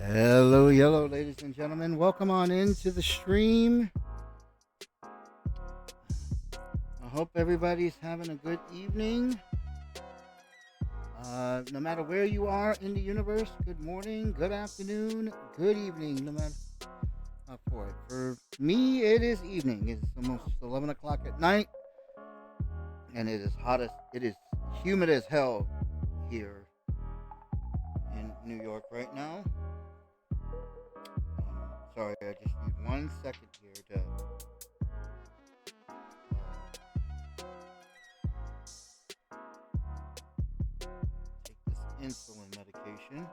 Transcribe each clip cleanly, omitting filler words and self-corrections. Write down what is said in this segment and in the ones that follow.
Hello, yellow, ladies and gentlemen. Welcome on into the stream. I hope everybody's having a good evening. No matter where you are in the universe, good morning, good afternoon, good evening, no matter for it. For me, it is evening. It's almost 11 o'clock at night, and it is it is humid as hell here in New York right now. Sorry, I just need 1 second here to take this insulin medication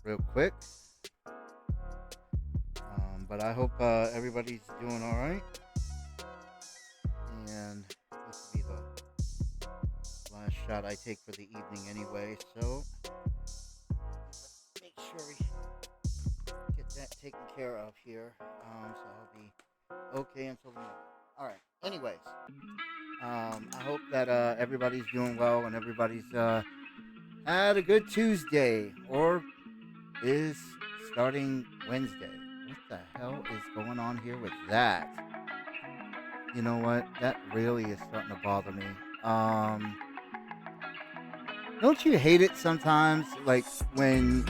real quick. But I hope everybody's doing all right. And this will be the last shot I take for the evening anyway. So let's make sure we get that taken care of here. So I'll be okay until the morning. All right. Anyways, I hope that everybody's doing well and everybody's had a good Tuesday or is starting Wednesday. What the hell is going on here with that? You know what? That really is starting to bother me. Don't you hate it sometimes, like when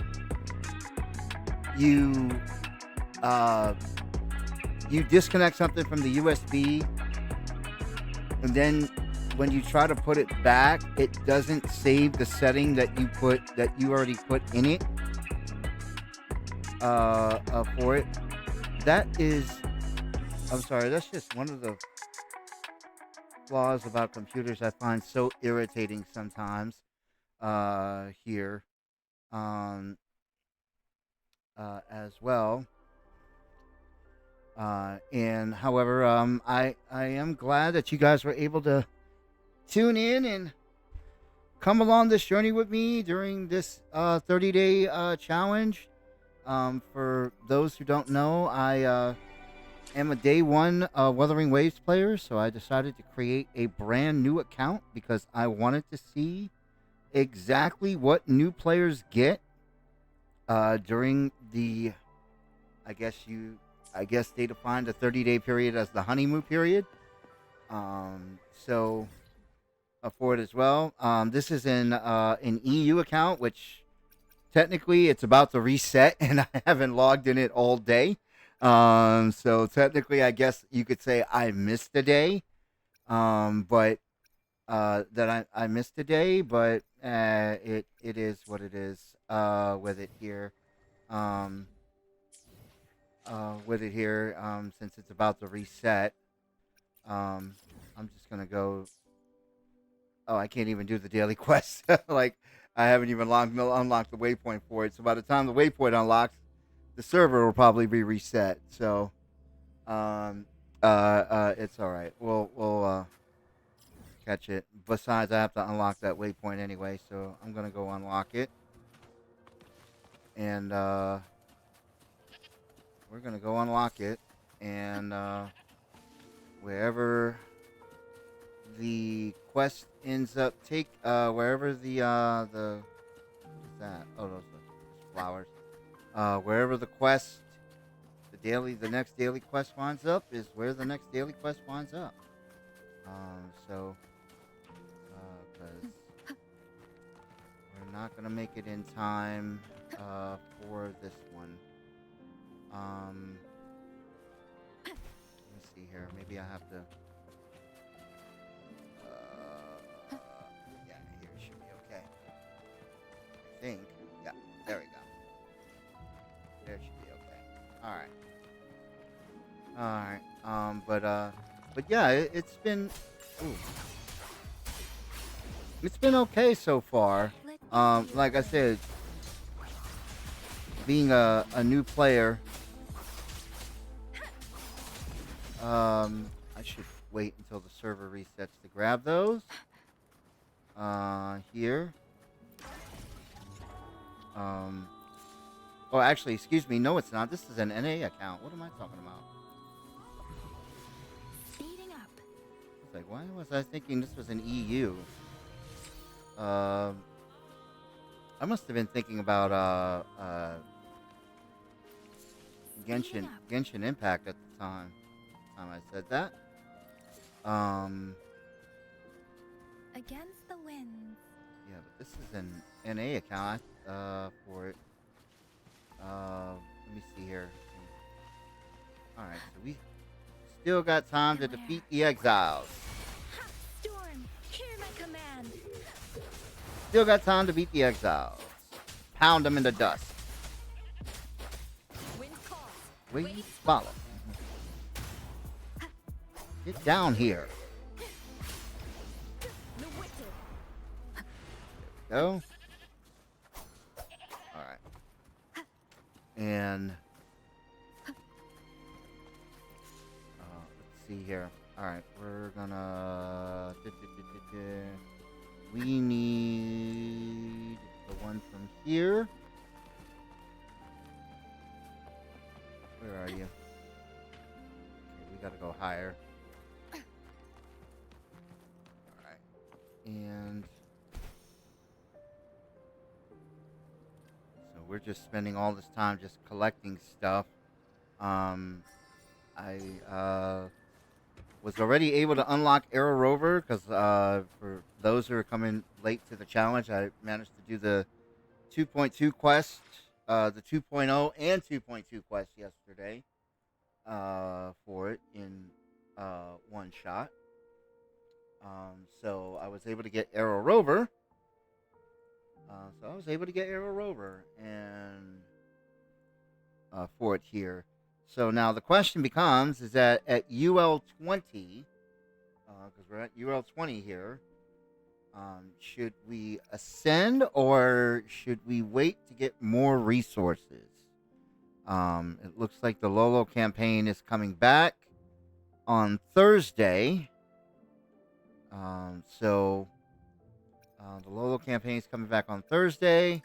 you uh, you disconnect something from the USB, and then when you try to put it back, it doesn't save the setting that you already put in it for it. That is, I'm sorry, that's just one of the flaws about computers I find so irritating sometimes here um, as well. And however, I am glad that you guys were able to tune in and come along this journey with me during this 30-day challenge. For those who don't know, I am a day one Wuthering Waves player, so I decided to create a brand new account because I wanted to see exactly what new players get during the, I guess they defined a 30-day period as the honeymoon period. So for it as well. This is an EU account, which technically it's about to reset, and I haven't logged in it all day. So technically, I guess you could say I missed a day. But that I missed a day, but it is what it is. With it here. Um, with it here. Since it's about to reset. Um, I'm just gonna go. Oh, I can't even do the daily quest. Like I haven't even unlocked the waypoint for it. So by the time the waypoint unlocks, the server will probably be reset. So, it's all right. We'll catch it. Besides, I have to unlock that waypoint anyway, so I'm gonna go unlock it, and we're gonna go unlock it, and wherever the quest ends up wherever the what's that? Oh, those are flowers. Wherever the next daily quest winds up is where the next daily quest winds up. So, because we're not gonna make it in time, for this one. Let me see here. Maybe I have to. Yeah, here it should be okay. I think. Yeah, there we go. There it should be okay. All right. All right. But yeah, it's been. Ooh. It's been okay so far. Like I said, being a new player, I should wait until the server resets to grab those. Here. Oh, actually, excuse me. No, it's not. This is an NA account. What am I talking about? Speeding up. It's like, why was I thinking this was an EU? I must have been thinking about Genshin Impact at the time I said that. Against the wind. Yeah, but this is an NA account for it. Let me see here. All right, so we still got time to Beware. defeat the exiles. Ha! Storm, hear my command. Still got time to beat the exiles. Pound them into dust. Wind calls. Waves follow. Get down here. The wicked. Go. All right. And let's see here. All right, we're gonna. We need the one from here. Where are you? Okay, we gotta go higher. All right, and so we're just spending all this time just collecting stuff. I was already able to unlock Arrow Rover because for those who are coming late to the challenge, I managed to do the 2.2 quest, the 2.0 and 2.2 quest yesterday for it in one shot. So I was able to get Arrow Rover. And for it here. So now the question becomes: is that at UL 20? Because we're at UL 20 here. Should we ascend or should we wait to get more resources? It looks like the Lolo campaign is coming back on Thursday. So the Lolo campaign is coming back on Thursday.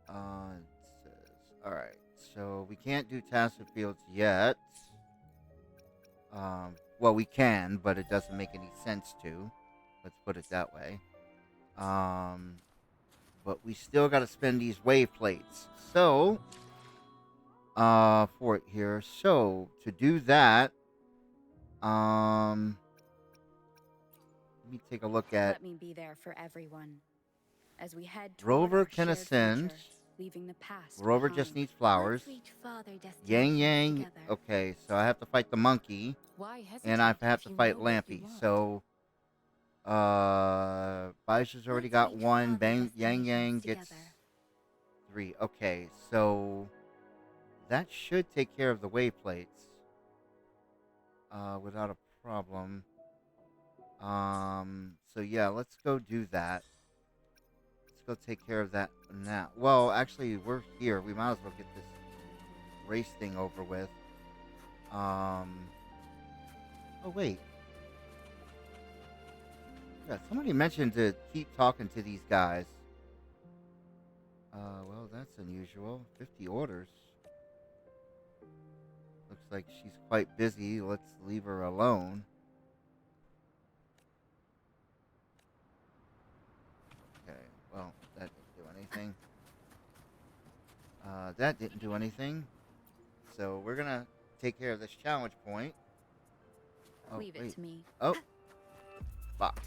It says, all right. So we can't do Tassel Fields yet. Well, we can, but it doesn't make any sense to. Let's put it that way. But we still got to spend these wave plates. So, for it here. So, to do that, let me take a look at. Let me be there for everyone as we head toward Rover our can shared ascend. future, leaving the past Rover behind. just needs flowers. Let's reach farther Yang destinations Yang. together. Okay, so I have to fight the monkey. Why hesitate And I have if to you fight know what you Lampy. want? So, Baisha's already Let's got reach one. farther Bang Yang destinations Yang gets together. 3. Okay, so that should take care of the wave plates. Without a problem. So yeah, let's go do that. Let's go take care of that now. Well, actually, we're here. We might as well get this race thing over with. Oh wait. Yeah, somebody mentioned to keep talking to these guys. Well, that's unusual. 50 orders. Looks like she's quite busy. Let's leave her alone. Okay, well, that didn't do anything. That didn't do anything. So we're gonna take care of this challenge point. Oh, Leave it wait. to me. Oh, fuck.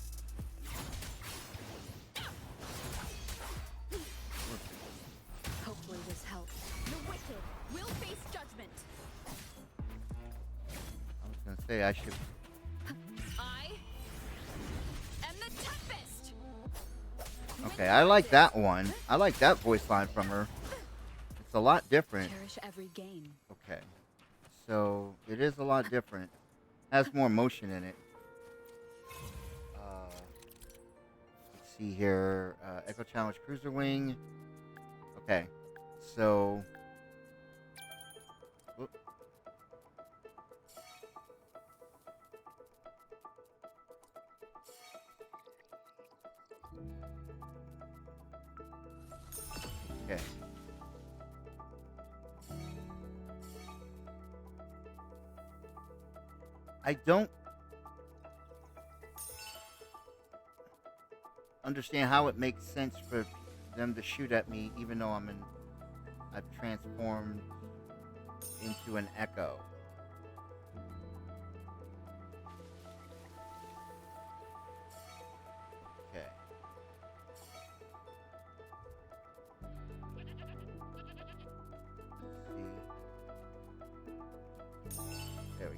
Hopefully this helps. The wicked will face judgment. I was gonna say I should. I am the Tempest. Okay, I like that one. I like that voice line from her. It's a lot different. Cherish every gain. Okay, so it is a lot different. Has more motion in it. Let's see here. Echo Challenge Cruiser Wing. Okay, so. Whoop. Okay. I don't understand how it makes sense for them to shoot at me, even though I've transformed into an echo. Okay.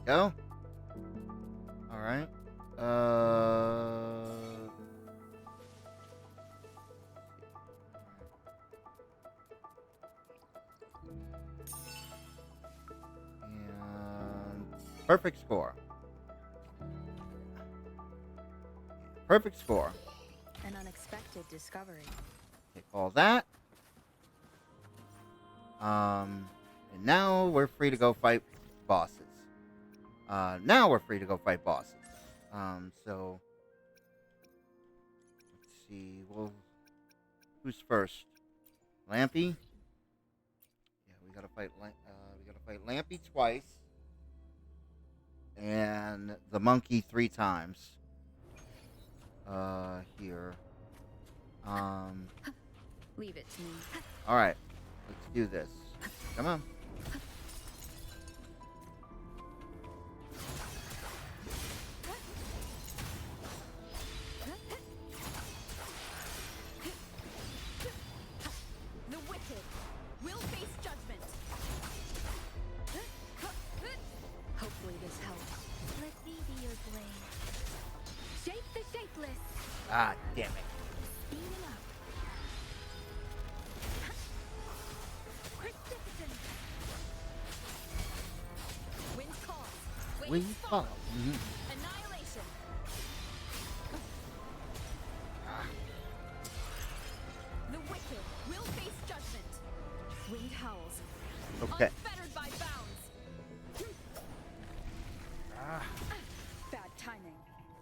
go. All right. Uh. And perfect score. Perfect score. An unexpected discovery. Take all that. And now we're free to go fight bosses. Now we're free to go fight bosses. So let's see. Well, who's first? Lampy. Yeah, we gotta fight. We gotta fight Lampy twice, and the monkey 3 times. Here. Leave it to me. All right. Let's do this. Come on. The wicked will face judgment. Hopefully this helps. Let me be your blade. Shape the shapeless. Ah, damn it. Speeding up. Precipitant. Wind calls. We Waves fall. follow. Annihilation. The wicked will face judgment. Wind howls. Okay. Unfettered by bounds. Bad timing.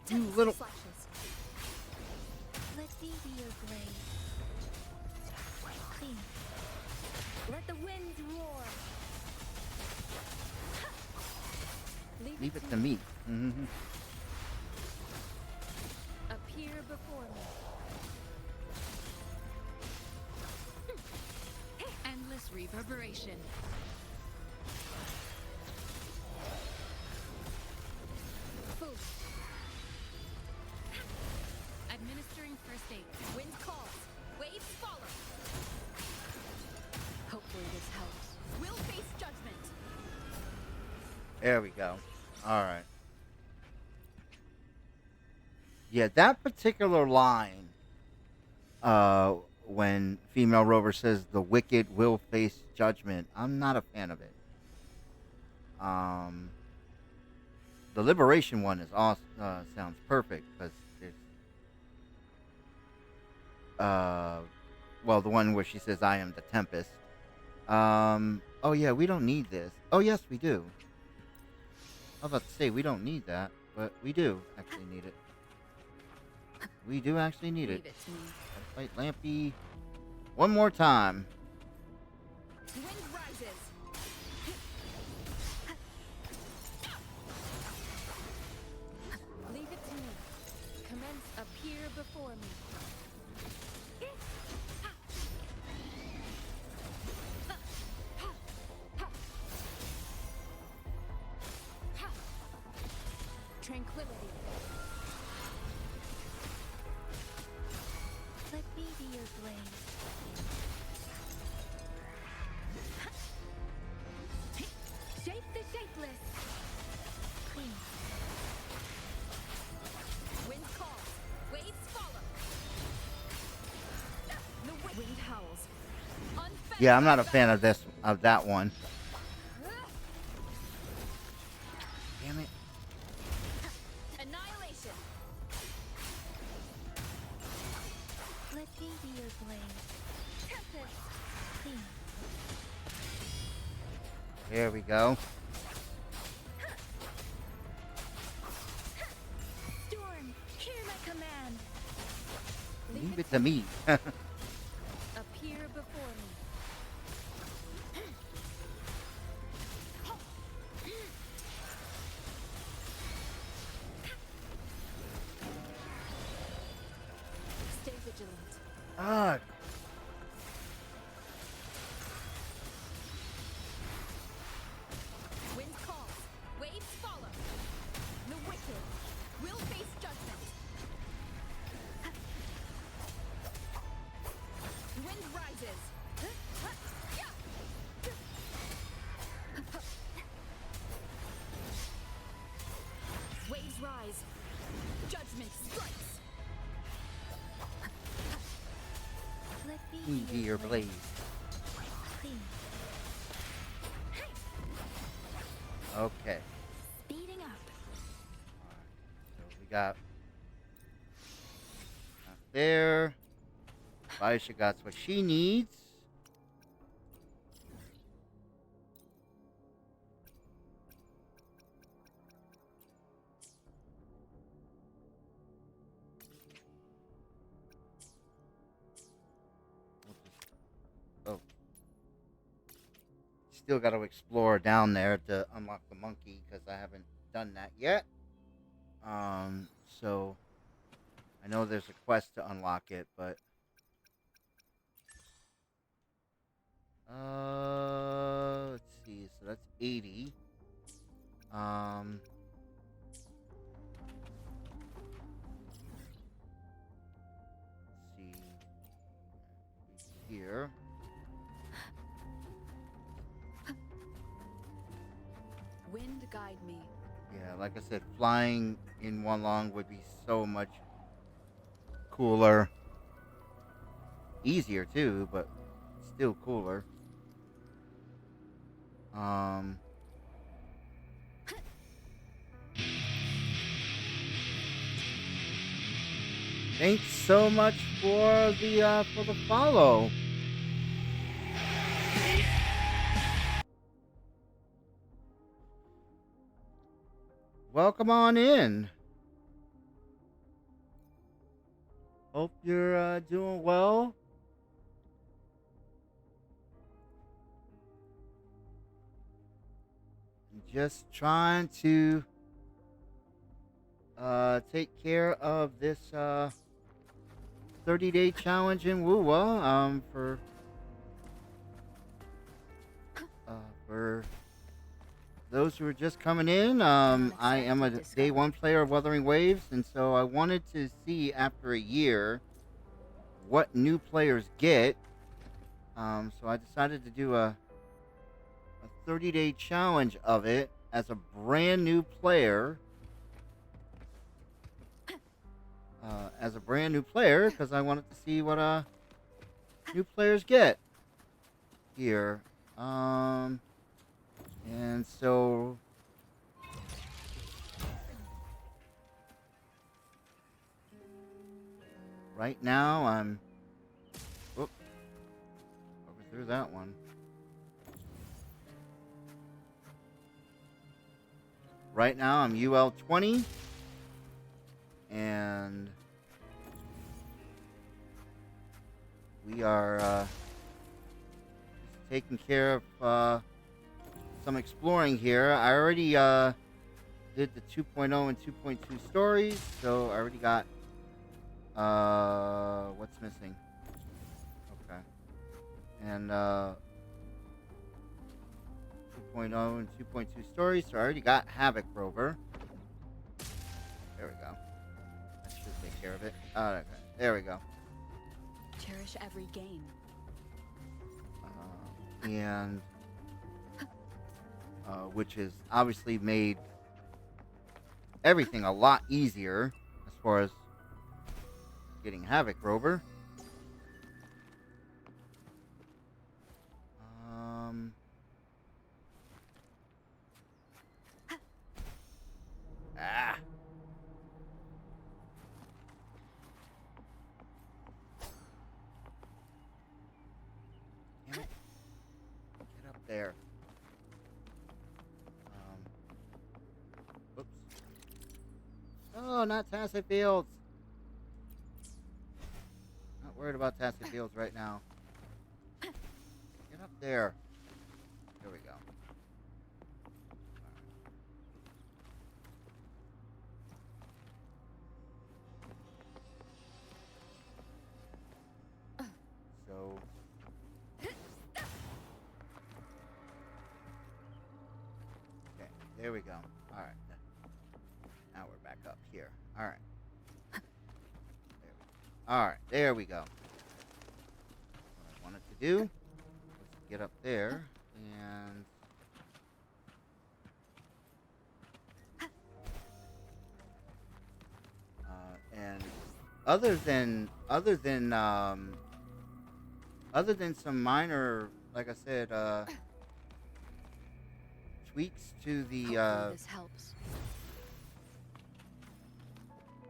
You Tempest little- slashes. Let me be your blade. Clean. Let the winds roar. Leave it to me. Mm-hmm. Appear before me. Endless reverberation. Boost. Administering first aid. Wind calls. Waves follow. Hopefully this helps. We'll face judgment. There we go. All right. Yeah, that particular line, when female Rover says the wicked will face judgment, I'm not a fan of it. The liberation one is awesome. Sounds perfect because there's, well, the one where she says I am the Tempest. Oh yeah, we don't need this. Oh yes, we do. I was about to say we don't need that, but we do actually need it. We do actually need Leave it. it to me. Gotta fight Lampy one more time. Wind rises. Leave it to me. Commence appear before me. Tranquility. Let me be your blade. Shape the shapeless. Clean. Wind calls. Waves follow. The wind howls. Unfettered Yeah, I'm not a by fan of that one. bounds. Damn it. Annihilation. Let me be your blade. Tempest. Clean. There we go. Storm, hear my command. Leave it to me. Appear before me. Stay vigilant. Ah, Wind calls. Waves follow. The wicked will face judgment. Wind rises. Let me be your blade. Please. Okay. Speeding up. So we got there. Baisha got what she needs. Oh. Still got to explore down there to unlock the monkey because I haven't done that yet. So I know there's a quest to unlock it, but let's see. So that's 80. Um, let's see here. Wind guide me. Yeah, like I said, flying in one long would be so much cooler. Easier too, but still cooler. Um, Thanks so much for the follow. Welcome on in. Hope you're doing well. Just trying to take care of this 30-day challenge in Wuwa uh, for those who are just coming in. I am a day one player of Wuthering Waves, and so I wanted to see after a year what new players get. So I decided to do a 30-day challenge of it as a brand new player. Because I wanted to see what new players get here. And so right now I'm overthrew that one. Right now I'm UL 20 and we are just taking care of some exploring here. I already did the 2.0 and 2.2 stories, so I already got what's missing. Okay. And 2.0 and 2.2 stories, so I already got Havoc Rover. There we go. That should take care of it. Okay. There we go. Cherish every game. And which has obviously made everything a lot easier as far as getting Havoc Rover. Ah. Damn it. Get up there. Oops. Oh, not Tassie Fields. Not worried about Tassie Fields right now. Get up there. There we go. So okay, there we go. All right. Now we're back up here. All right. All right, there we go. What I wanted to do was get up there and other than other than some minor, like I said, tweaks to the Hopefully this helps.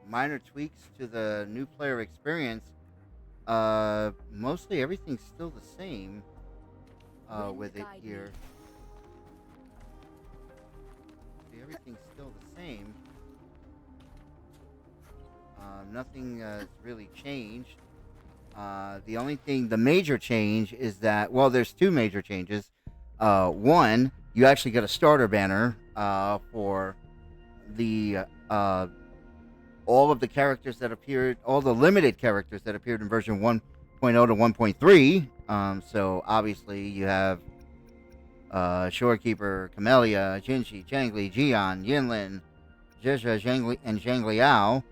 minor tweaks to the new player experience, mostly everything's still the same Wind with it guide me. here. See, everything's still the same. Nothing has really changed. The only thing, the major change is that, well, there's two major changes. One, you actually get a starter banner for the all of the characters that appeared, all the limited characters that appeared in version 1.0 to 1.3. So obviously you have Shorekeeper, Camellia, Jinshi, Changli, Jian, Yinlin, Zhezha, Zhangli, and Zhang Liao.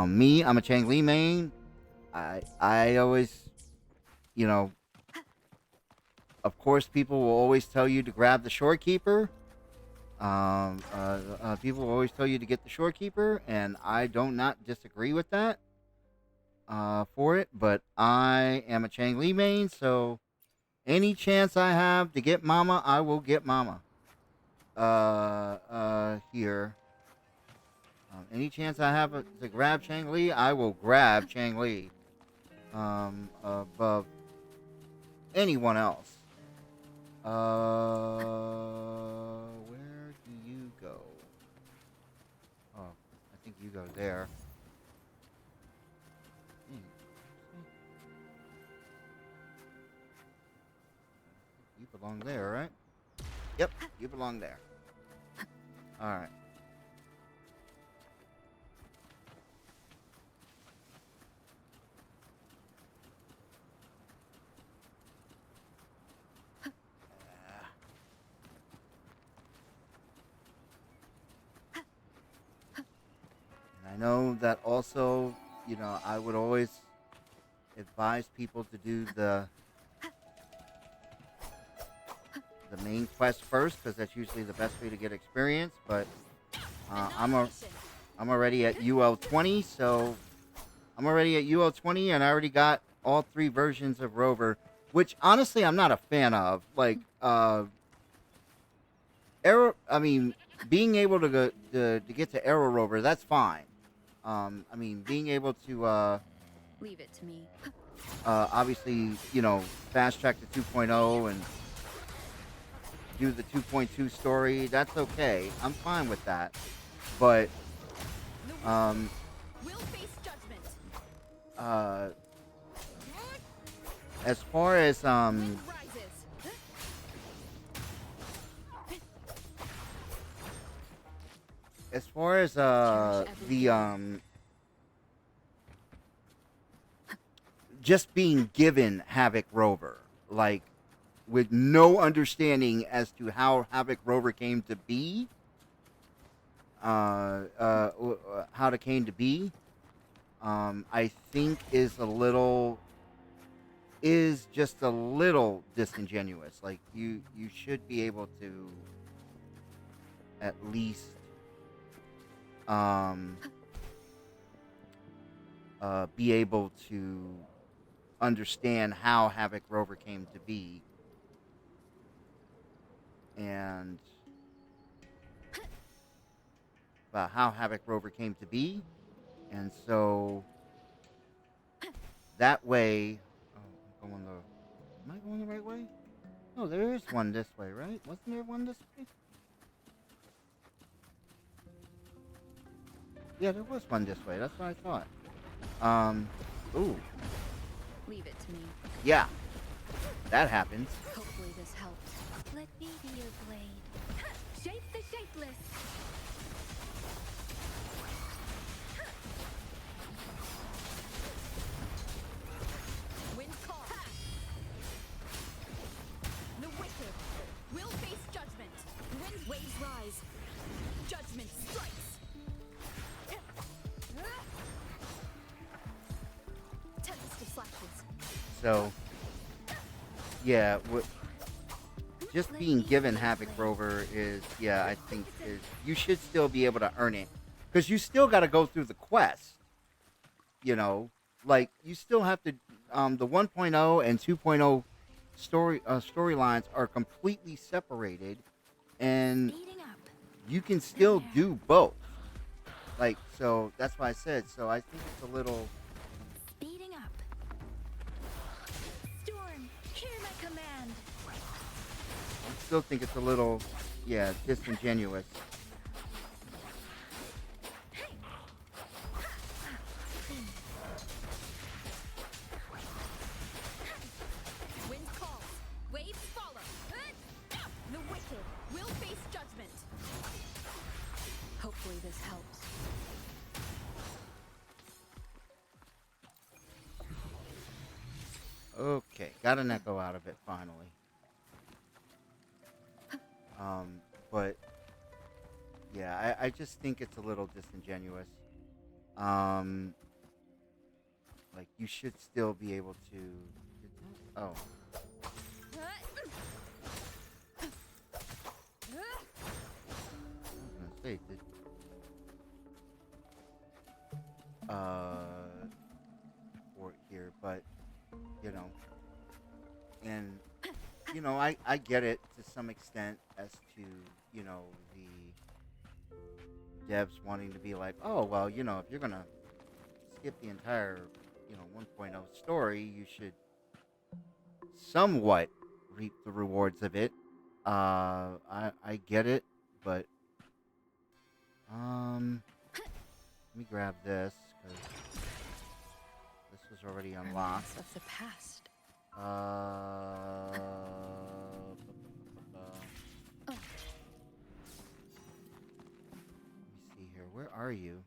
Me, I'm a Changli main. I always, you know, of course, people will always tell you to grab the Shorekeeper. People will always tell you to get the Shorekeeper, and I don't not disagree with that for it. But I am a Changli main, so any chance I have to get Mama, I will get Mama. Here. Any chance I have to grab Changli, I will grab Changli. Above anyone else. Where do you go? Oh, I think you go there. You belong there, right? Yep, you belong there. Alright. I know that also, I would always advise people to do the main quest first because that's usually the best way to get experience. But I'm already at UL 20, so I'm already at UL 20, and I already got all three versions of Rover, which honestly I'm not a fan of. Like Arrow, I mean, being able to go to get to Arrow Rover, that's fine. I mean, being able to Leave it to me. obviously, fast track to 2.0 and do the 2.2 story, that's okay. I'm fine with that. But Will face judgment. uh, as far as Wind rises. the just being given Havoc Rover, like with no understanding as to how Havoc Rover came to be, how it came to be, I think is just a little disingenuous. Like you should be able to at least be able to understand how Havoc Rover came to be and about how Havoc Rover came to be, and so that way, am I going the right way? No, there is one this way, right? Wasn't there one this way? Yeah, there was one this way. That's what I thought. Ooh, Leave it to me. yeah, that happens. Hopefully this helps. Let me be your blade. Shape the shapeless. Wind call. The wicked will face judgment. Wind waves rise. Judgment strikes. Tempest of flashes. So, yeah, just being given Havoc Rover is, yeah, I think is you should still be able to earn it because you still got to go through the quest. Like you still have to the 1.0 and 2.0 storylines are completely separated, and Speeding up. you can still There. do both. Like, so that's why I said. So I think it's a little. Speeding up. Storm, hear my command. I still think it's a little, yeah, disingenuous. Wind calls, waves follow. The wicked will face judgment. Hopefully this helps. Okay, got an echo out of it finally. But yeah, I just think it's a little disingenuous. Um, like you should still be able to. Oh, I was gonna say, did for it here, but you know, and I get it to some extent as to the devs wanting to be like, oh well, if you're gonna skip the entire 1.0 story, you should somewhat reap the rewards of it. I get it, but let me grab this because this was already unlocked. Remnants of the past. Let me see here. Where are you?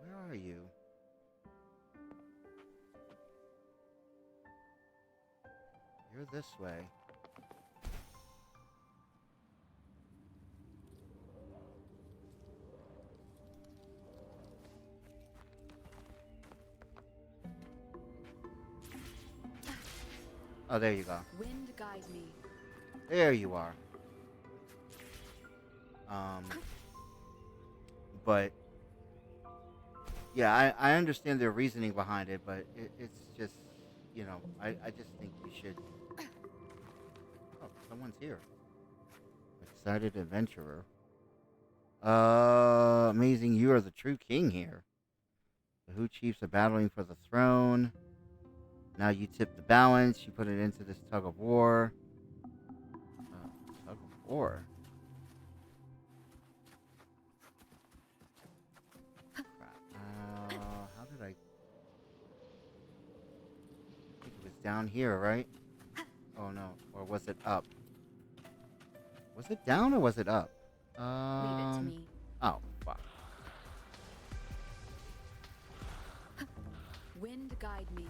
Where are you? You're this way. Oh, there you go. Wind guide me. There you are. But yeah, I understand their reasoning behind it, but it's just, I just think you should. Oh, someone's here. Excited adventurer. Amazing! You are the true king here. The Who chiefs are battling for the throne. Now you tip the balance. You put it into this tug of war. Tug of war. How did I think it was down here, right? Oh no, or was it up? Was it down or was it up? Leave it to me. Oh, fuck. Wind guide me.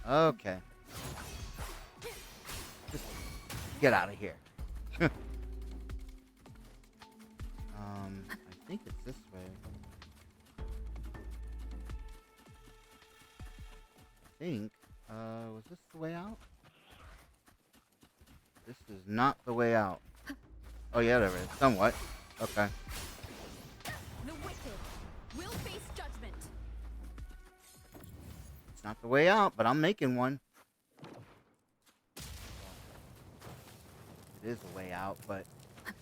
Okay. Just get out of here. I think it's this way. Was this the way out? This is not the way out. Oh yeah, there is. Somewhat. Okay. The wicked will face judgment. It's not the way out, but I'm making one. It is a way out, but it's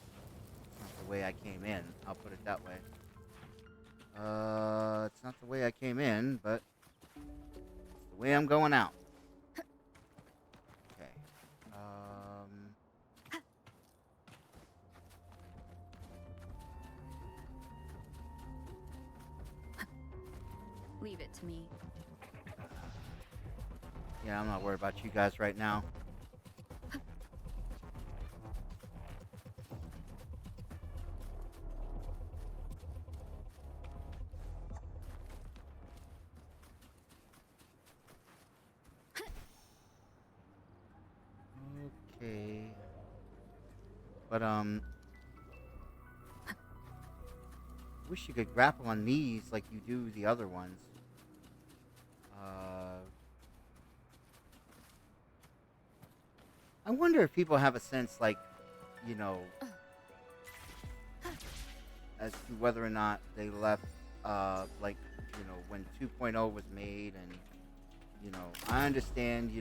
not the way I came in. I'll put it that way. It's not the way I came in, but it's the way I'm going out. Okay. Leave it to me. Yeah, I'm not worried about you guys right now. Okay. But, wish you could grapple on these like you do the other ones. I wonder if people have a sense, like, you know, as to whether or not they left like, when 2.0 was made, and I understand,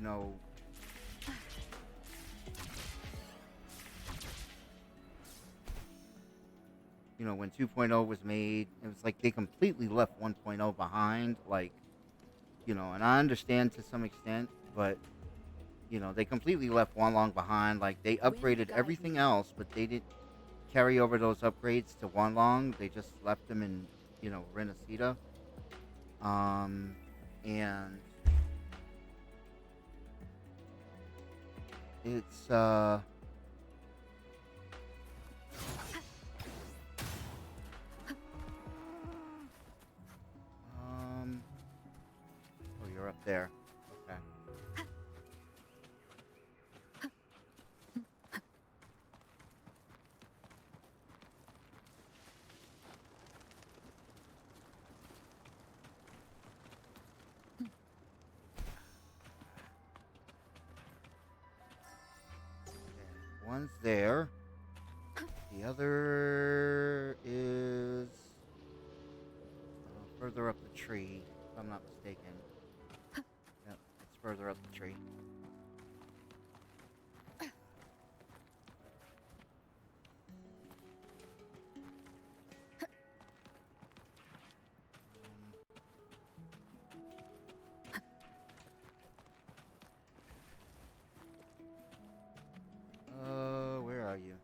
when 2.0 was made, it was like they completely left 1.0 behind, like, and I understand to some extent, but they completely left one long behind. Like, they Wind upgraded guide everything me. else, but they didn't carry over those upgrades to one long. They just left them in, Renacita. Um, and it's um, oh, you're up there. Okay. Okay. One's there. The other is further up the tree, if I'm not mistaken. Yep, it's further up the tree. Where are you?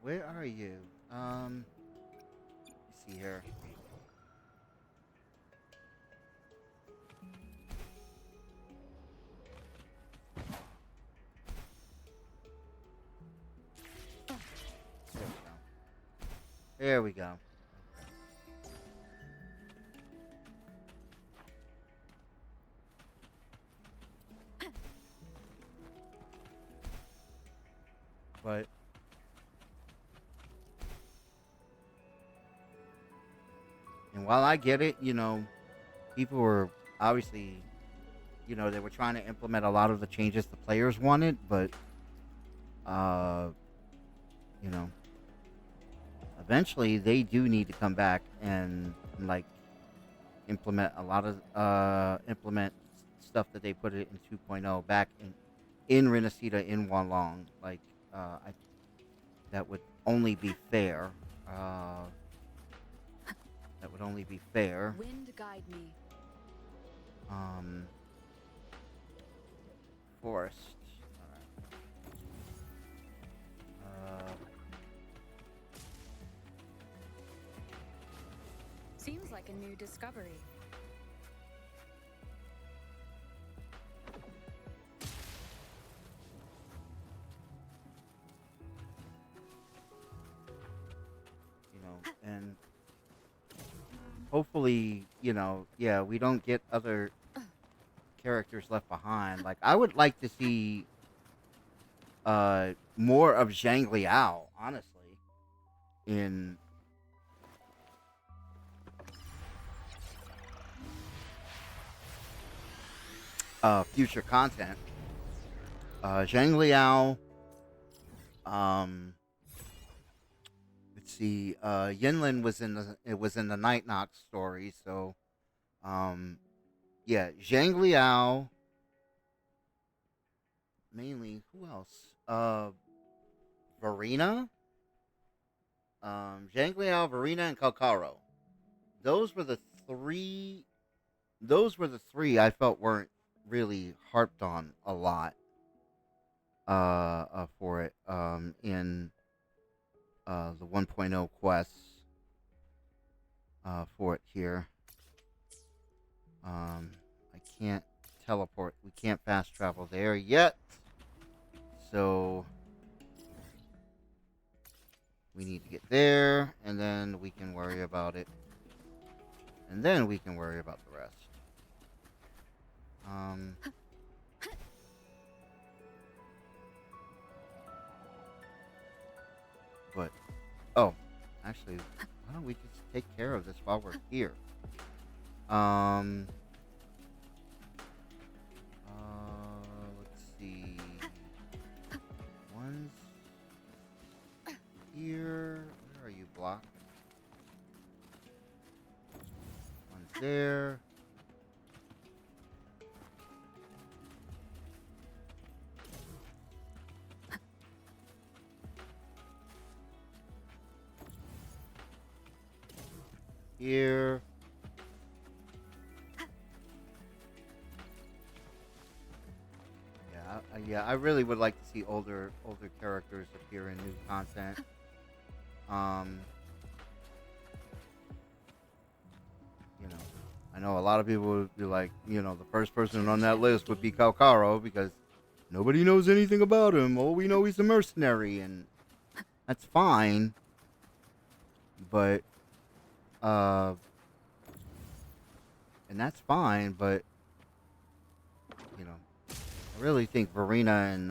Where are you? Let me see here. There we go. There we go. But and while I get it, people were obviously, they were trying to implement a lot of the changes the players wanted, but uh, you know, eventually they do need to come back and like implement a lot of implement stuff that they put it in 2.0 back in Renacita in Wanlong. Like, I that would only be fair. Uh, that would only be fair. Wind guide me. Um, Forest. All right. Seems like a new discovery. And hopefully, yeah, we don't get other characters left behind. Like, I would like to see more of Zhang Liao, honestly, in future content. Zhang Liao, um, let's see, Yinlin was in the Night Knock story, so um, yeah, Zhang Liao mainly. Who else? Varina, Zhang Liao, Varina, and Kalkaro. Those were the three. Those were the three I felt weren't really harped on a lot for it in the 1.0 quests for it here. I can't teleport. We can't fast travel there yet. So we need to get there, and then we can worry about it. And then we can worry about the rest. Um, but, oh, actually, why don't we just take care of this while we're here? Um, let's see. One's here. Where are you, Block? here. Yeah, I really would like to see older characters appear in new content. Um, you know, I know a lot of people would be like, the first person on that list would be Kalkaro because nobody knows anything about him. All we know he's a mercenary, and that's fine. But and that's fine. But I really think Verena and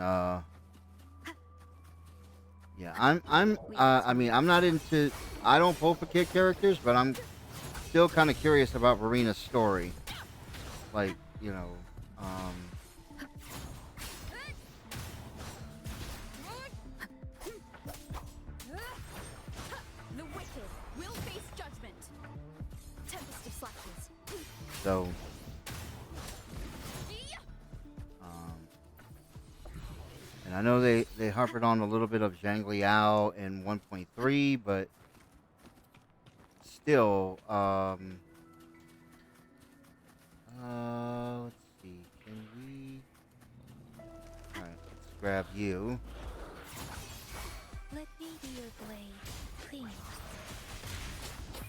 yeah, I mean, I'm not into. I don't vote for kid characters, but I'm still kind of curious about Verena's story. Like, um, The wicked will face judgment. Tempest of slashes. so, um, and I know they harped on a little bit of Zhang Liao in 1.3, but still, let's see, can we? All right, let's grab you. Let me be your blade, please.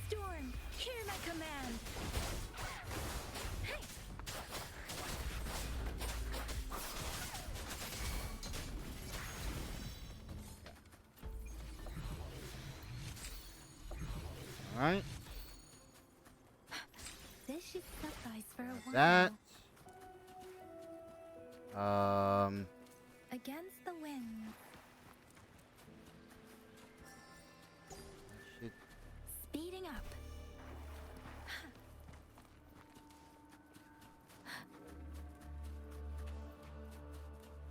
Storm, hear my command. Hey. All right. This should suffice for a while. That. Against the wind. Should, Speeding up.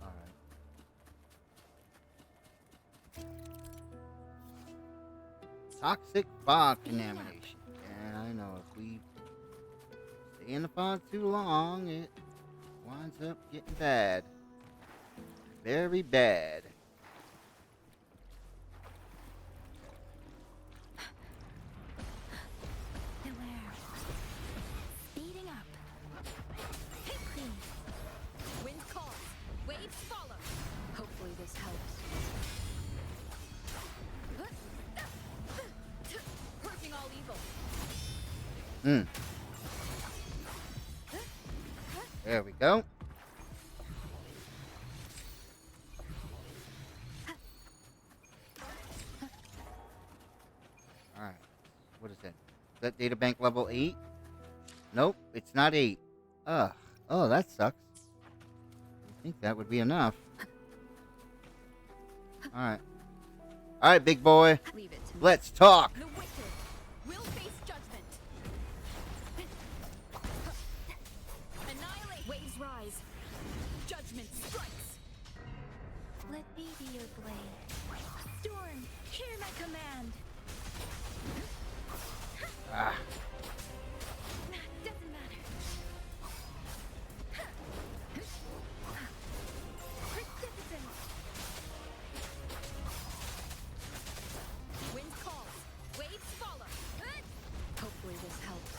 all right. Toxic fog contamination. Yeah, I know. If we stay in the fog too long, it winds up getting bad. Very bad. Beware. Speeding up. Hey, please. Wind calls. Waves follow. Hopefully this helps. Purging all evil. There we go. Alright. What is that? Is that data bank level 8? Nope, it's not 8. Ugh. Oh, that sucks. I think that would be enough. Alright. Alright, big boy. Leave it to me. Let's talk. The wicked will face judgment. Annihilate. Waves rise. Judgment strikes. Let me be your blade. Storm, hear my command. Ah. Doesn't matter. Precipitous. Wind calls. Waves follow. Hopefully this helps.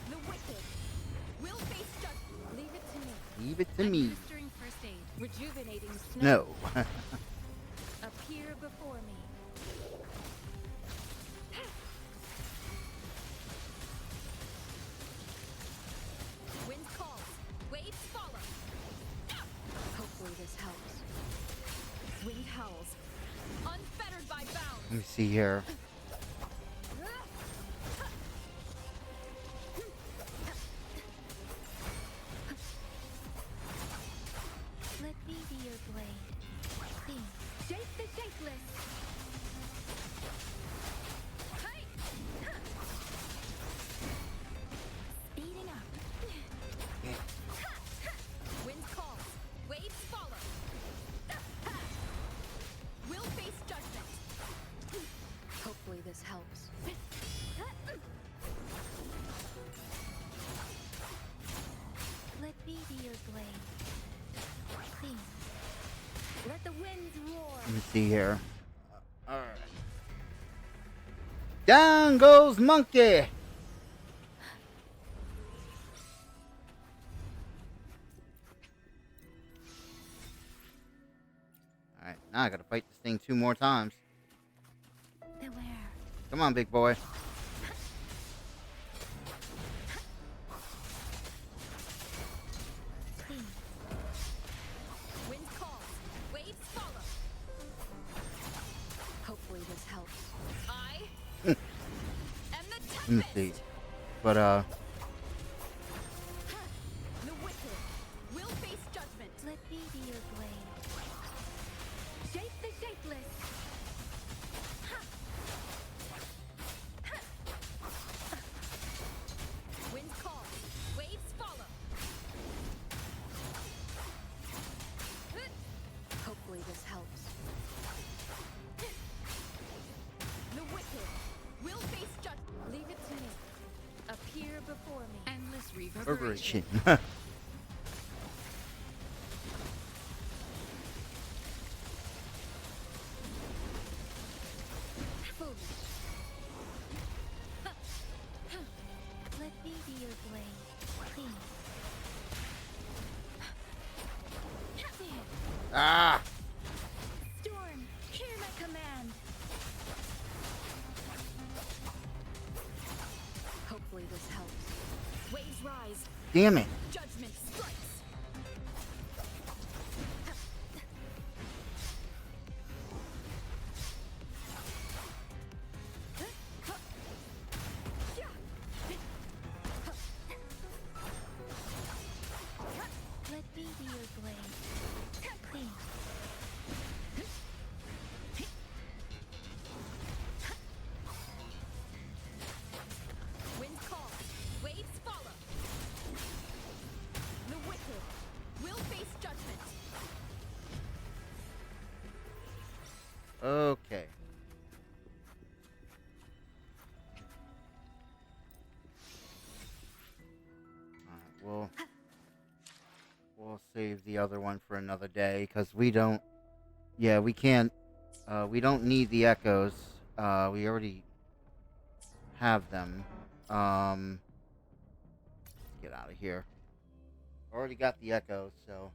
The wicked will face judgment. Leave it to me. Leave it to me. Administering first aid. Rejuvenating snow. No. Appear before me. Wind calls. Waves follow. Hopefully this helps. Wind howls. Unfettered by bounds. Let me see here. Let me be your blade. Please. Shape the shapeless. Hey! Speeding up. Wind calls. Waves follow. Will face judgment. Hopefully this helps. Let me be your blade. Please. Let the winds roar. Let me see here. Alright. Down goes Monkey. Alright, now I gotta fight this thing 2 more times. Beware. Come on, big boy. Clean. Wind calls. Waves follow. Hopefully this helps. I am the Let me see. tempest. But, The wicked will face judgment. Let me be your blade. Shape the shapeless. Wind calls. Waves follow. Hopefully this helps. The wicked will face judgment. Leave it to me. Appear before me. Endless reverberation. reverberation. Let me be your blade. Clean. Ah! Storm, hear my command. Hopefully this helps. Waves rise. Damn it. Judgment strikes. Let me be your blade. Clean. Wind calls. Waves follow. The wicked will face judgment. Okay. Alright, we'll save the other one for another day because we don't. Yeah, we can't. We don't need the echoes. We already have them. Get out of here. Already got the echoes, so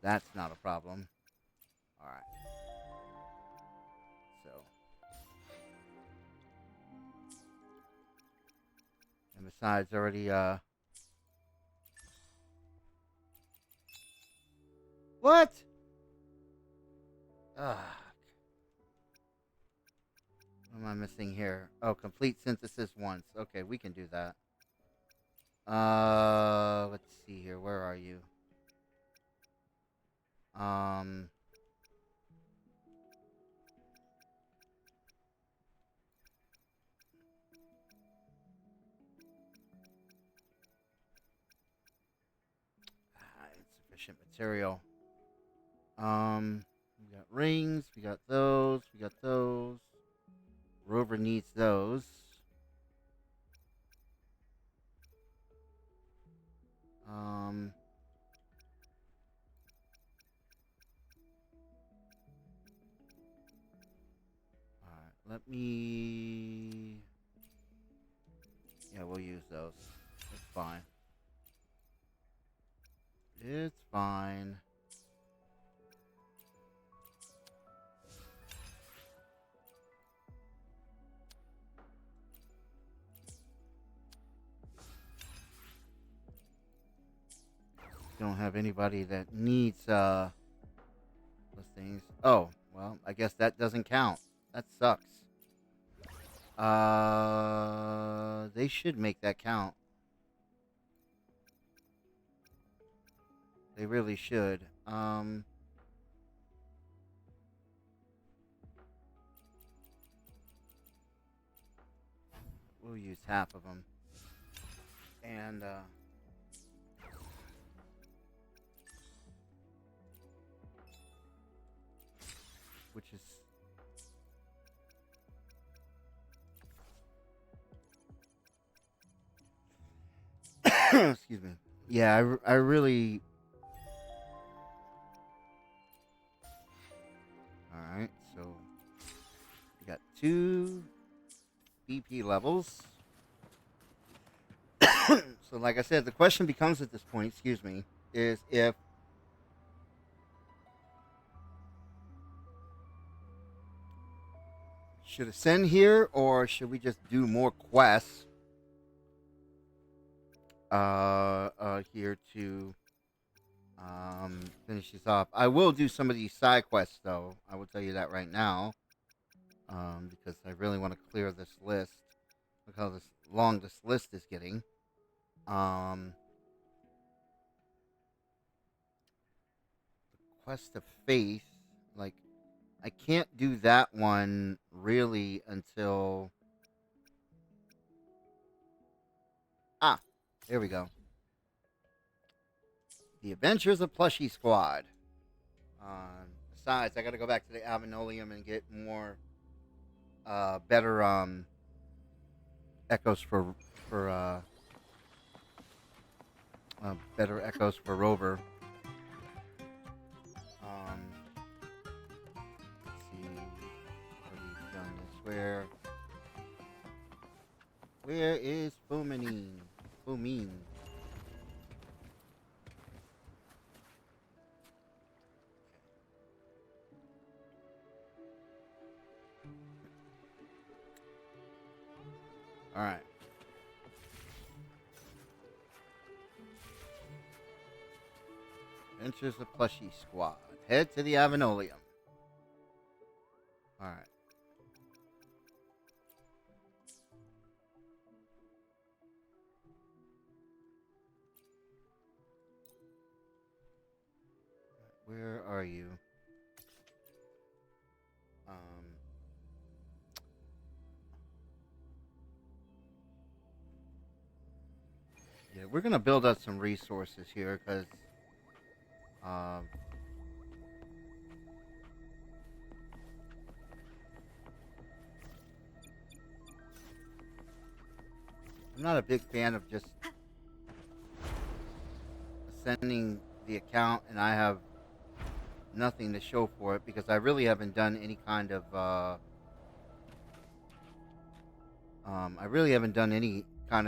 that's not a problem. All right. So, and besides, already what? Ah. What am I missing here? Oh, complete synthesis once. Okay, we can do that. Let's see here. Where are you? Um, insufficient material. We got rings. We got those. We got those. Rover needs those. Alright, let me. Yeah, we'll use those. It's fine. It's fine. Don't have anybody that needs those things. Oh, well, I guess that doesn't count. That sucks. They should make that count. They really should. We'll use half of them. And, which is excuse me. Yeah, I really. All right, so we got 2 BP levels. So, like I said, the question becomes at this point, excuse me, is if should ascend here or should we just do more quests here to finish this off. I will do some of these side quests though. I will tell you that right now, because I really want to clear this list. Look how long this list is getting. Quest of Faith, like I can't do that one really until there we go. The Adventures of Plushie Squad. Besides, I got to go back to the Avenolium and get more, better echoes for better echoes for Rover. Let's see, what he's done this. Where is Fumine? Fumine. All right. Adventures of Plushie Squad. Head to the Avenolium. All right. Where are you? Yeah, we're gonna build up some resources here because I'm not a big fan of just sending the account and I have nothing to show for it because I really haven't done any kind of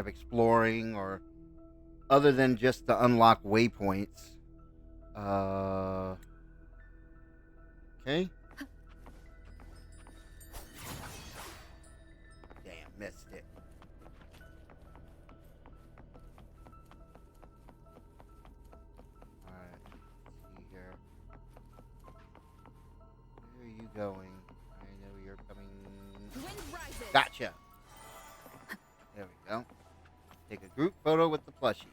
exploring or other than just to unlock waypoints. Okay. Damn, missed it. Alright, let's see here. Where are you going? I know you're coming. Wind rises. Gotcha. There we go. Take a group photo with the plushies.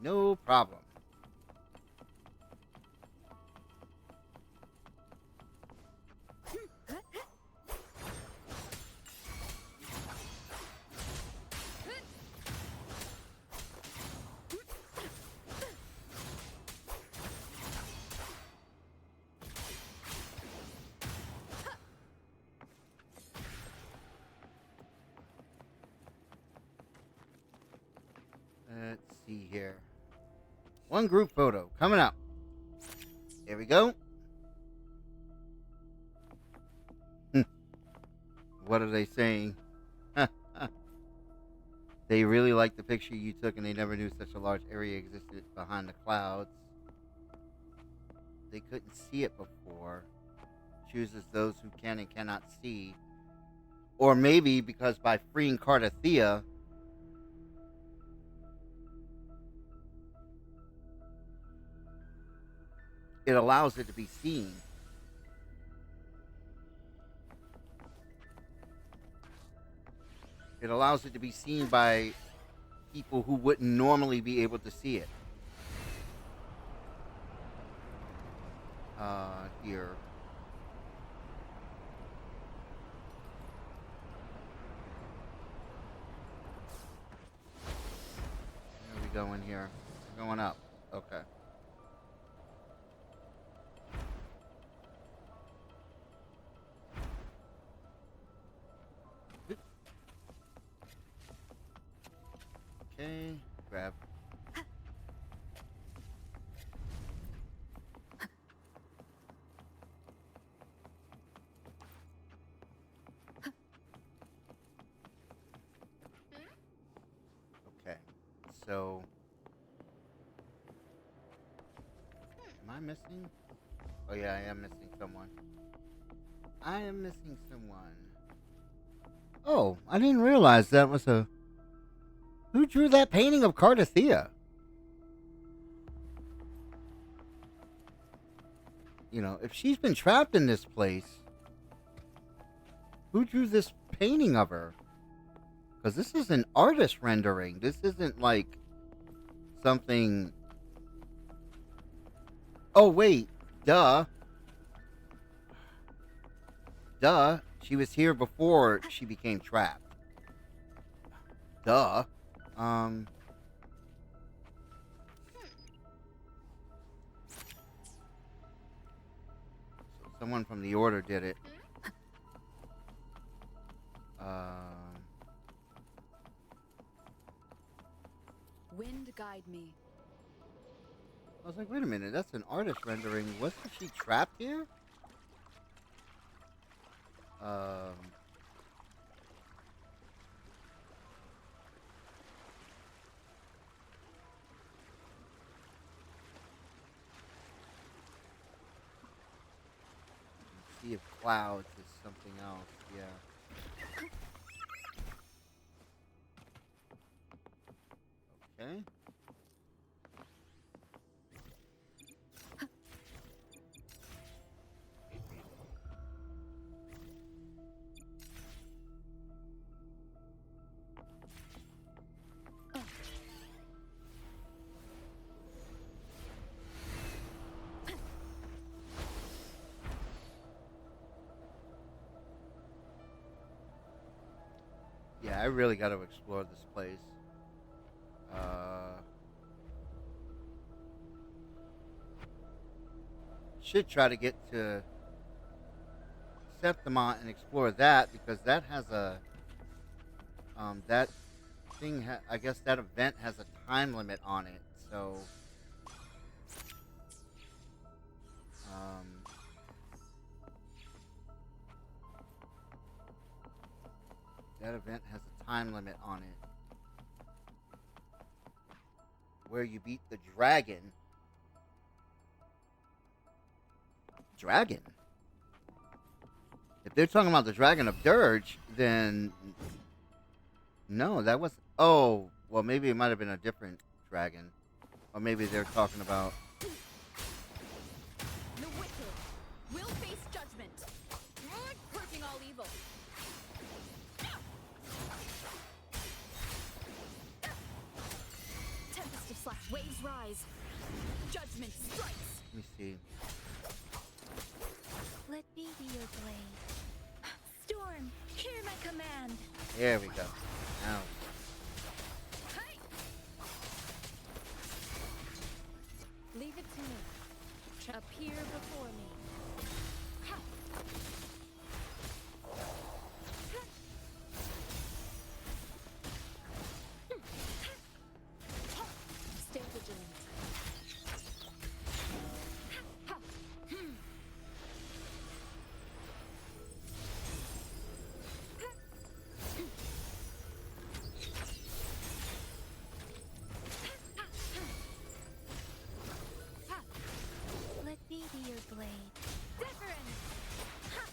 No problem. Let's see here. One group photo coming up. Here we go. What are they saying? They really like the picture you took and they never knew such a large area existed behind the clouds. They couldn't see it before. Chooses those who can and cannot see. Or maybe because by freeing Cardathea, it allows it to be seen. It allows it to be seen by people who wouldn't normally be able to see it. Here. Where are we going here? We're going up. Okay. Okay, grab. So, am I missing? Oh yeah, I am missing someone. I am missing someone. Oh, I didn't realize that was a. Who drew that painting of Cardathea? You know, if she's been trapped in this place, who drew this painting of her? Because this is an artist rendering. This isn't like something. Oh, wait. Duh. Duh. She was here before she became trapped. Duh. Um. So someone from the Order did it. Wind guide me. I was like, wait a minute, that's an artist rendering. Wasn't she trapped here? Sea of Clouds is something else, yeah. Okay. Yeah, I really got to explore this place. Should try to get to Septimont and explore that because that has a that I guess that event has a time limit on it. So um, that event has a time limit on it where you beat the dragon. Dragon. If they're talking about the Dragon of Dirge, then no, that was. Oh, well, maybe it might have been a different dragon, or maybe they're talking about. The wicked will face judgment. Purging all evil. Tempest of slash waves rise. Judgment strikes. Let me see. Let me be your blade. Storm, hear my command. There we go. Now. Hey! Leave it to me. Appear before me. Ha! Stay vigilant. Ha! Let me be your blade. Different! Ha!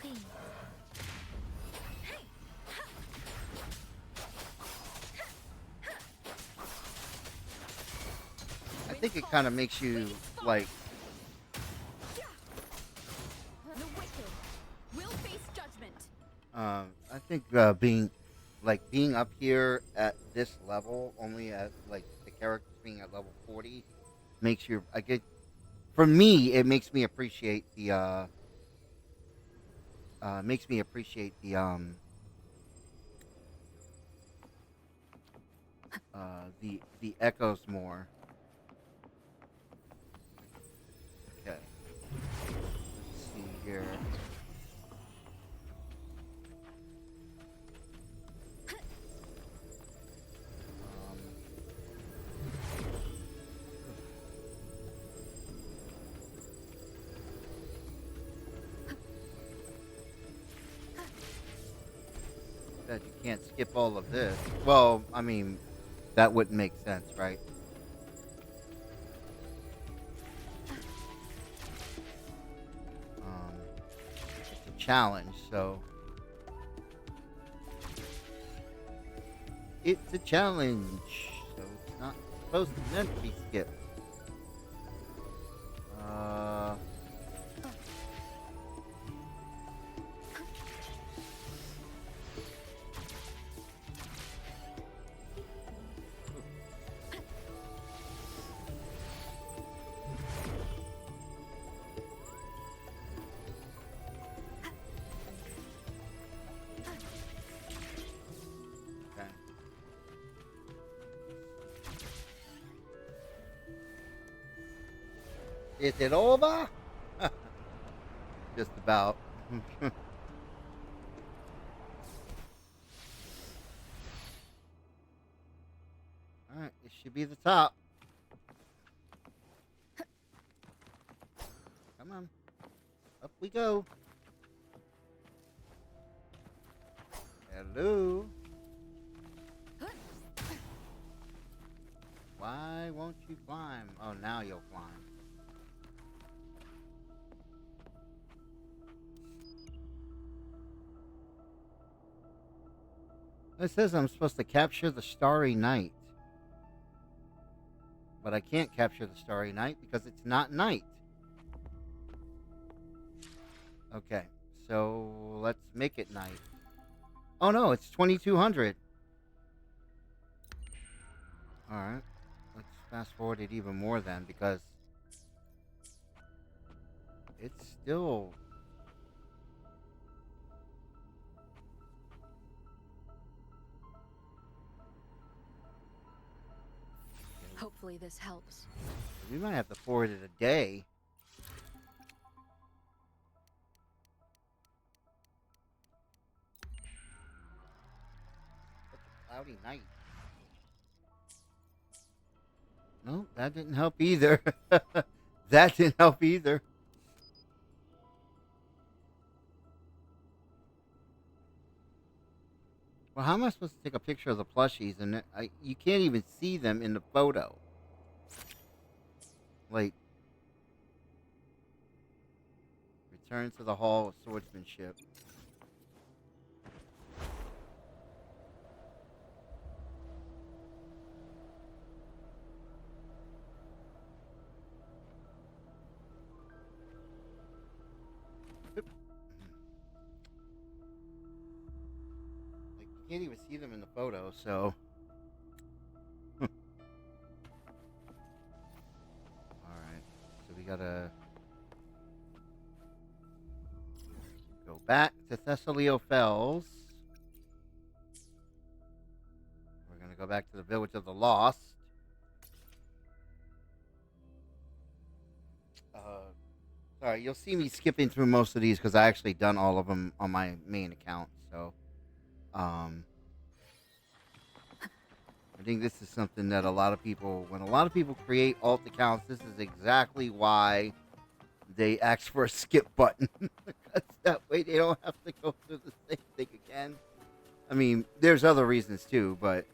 Please. Hey! Ha! I think it kind of makes you like. The wicked will face judgment. I think being up here at this level, only at like the characters being at level 40, makes you. I get. For me, it makes me appreciate the echoes more. Okay. Let's see here. Um, That you can't skip all of this. Well, I mean, that wouldn't make sense, right? Um, it's a challenge, so it's a challenge, so it's not supposed to meant to be skipped. Uh, okay. Is it over? Just about. All right, it should be the top. Come on, up we go. Hello. Why won't you climb? Oh, now you'll climb. It says I'm supposed to capture the Starry Night. But I can't capture the Starry Night because it's not night. Okay, so let's make it night. Oh no, it's 2200. Alright, let's fast forward it even more then because it's still. Hopefully this helps. We might have to forward it a day. Such a cloudy night. No, that didn't help either. That didn't help either. Well, how am I supposed to take a picture of the plushies and you can't even see them in the photo? Like, return to the Hall of Swordsmanship. Like, you can't even see them in the photo, so. Alright, so we gotta go back to Thessalio Fells. We're gonna go back to the Village of the Lost. Sorry, you'll see me skipping through most of these because I actually done all of them on my main account. So, um, I think this is something that a lot of people, when a lot of people create alt accounts, this is exactly why they ask for a skip button. Because that way they don't have to go through the same thing again. I mean, there's other reasons too, but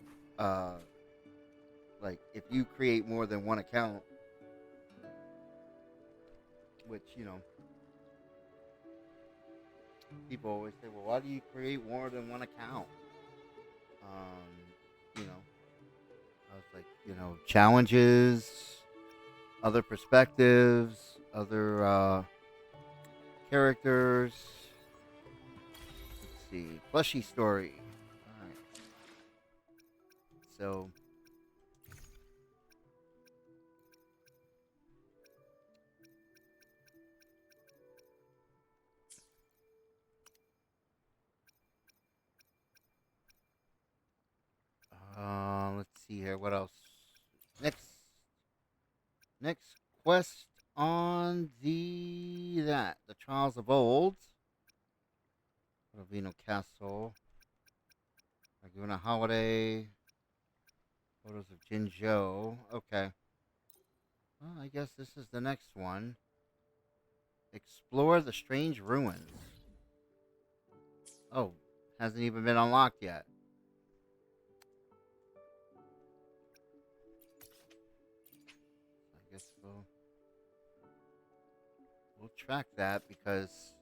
like if you create more than one account, which people always say, well, why do you create more than one account? You know, I was like, challenges, other perspectives, other characters. Let's see, plushie story. All right, so let's see here. What else? Next, next quest on the Trials of Old. Rovino Castle. Laguna Holiday. Photos of Jinzhou. Okay. Well, I guess this is the next one. Explore the strange ruins. Oh, Hasn't even been unlocked yet. I guess we'll track that because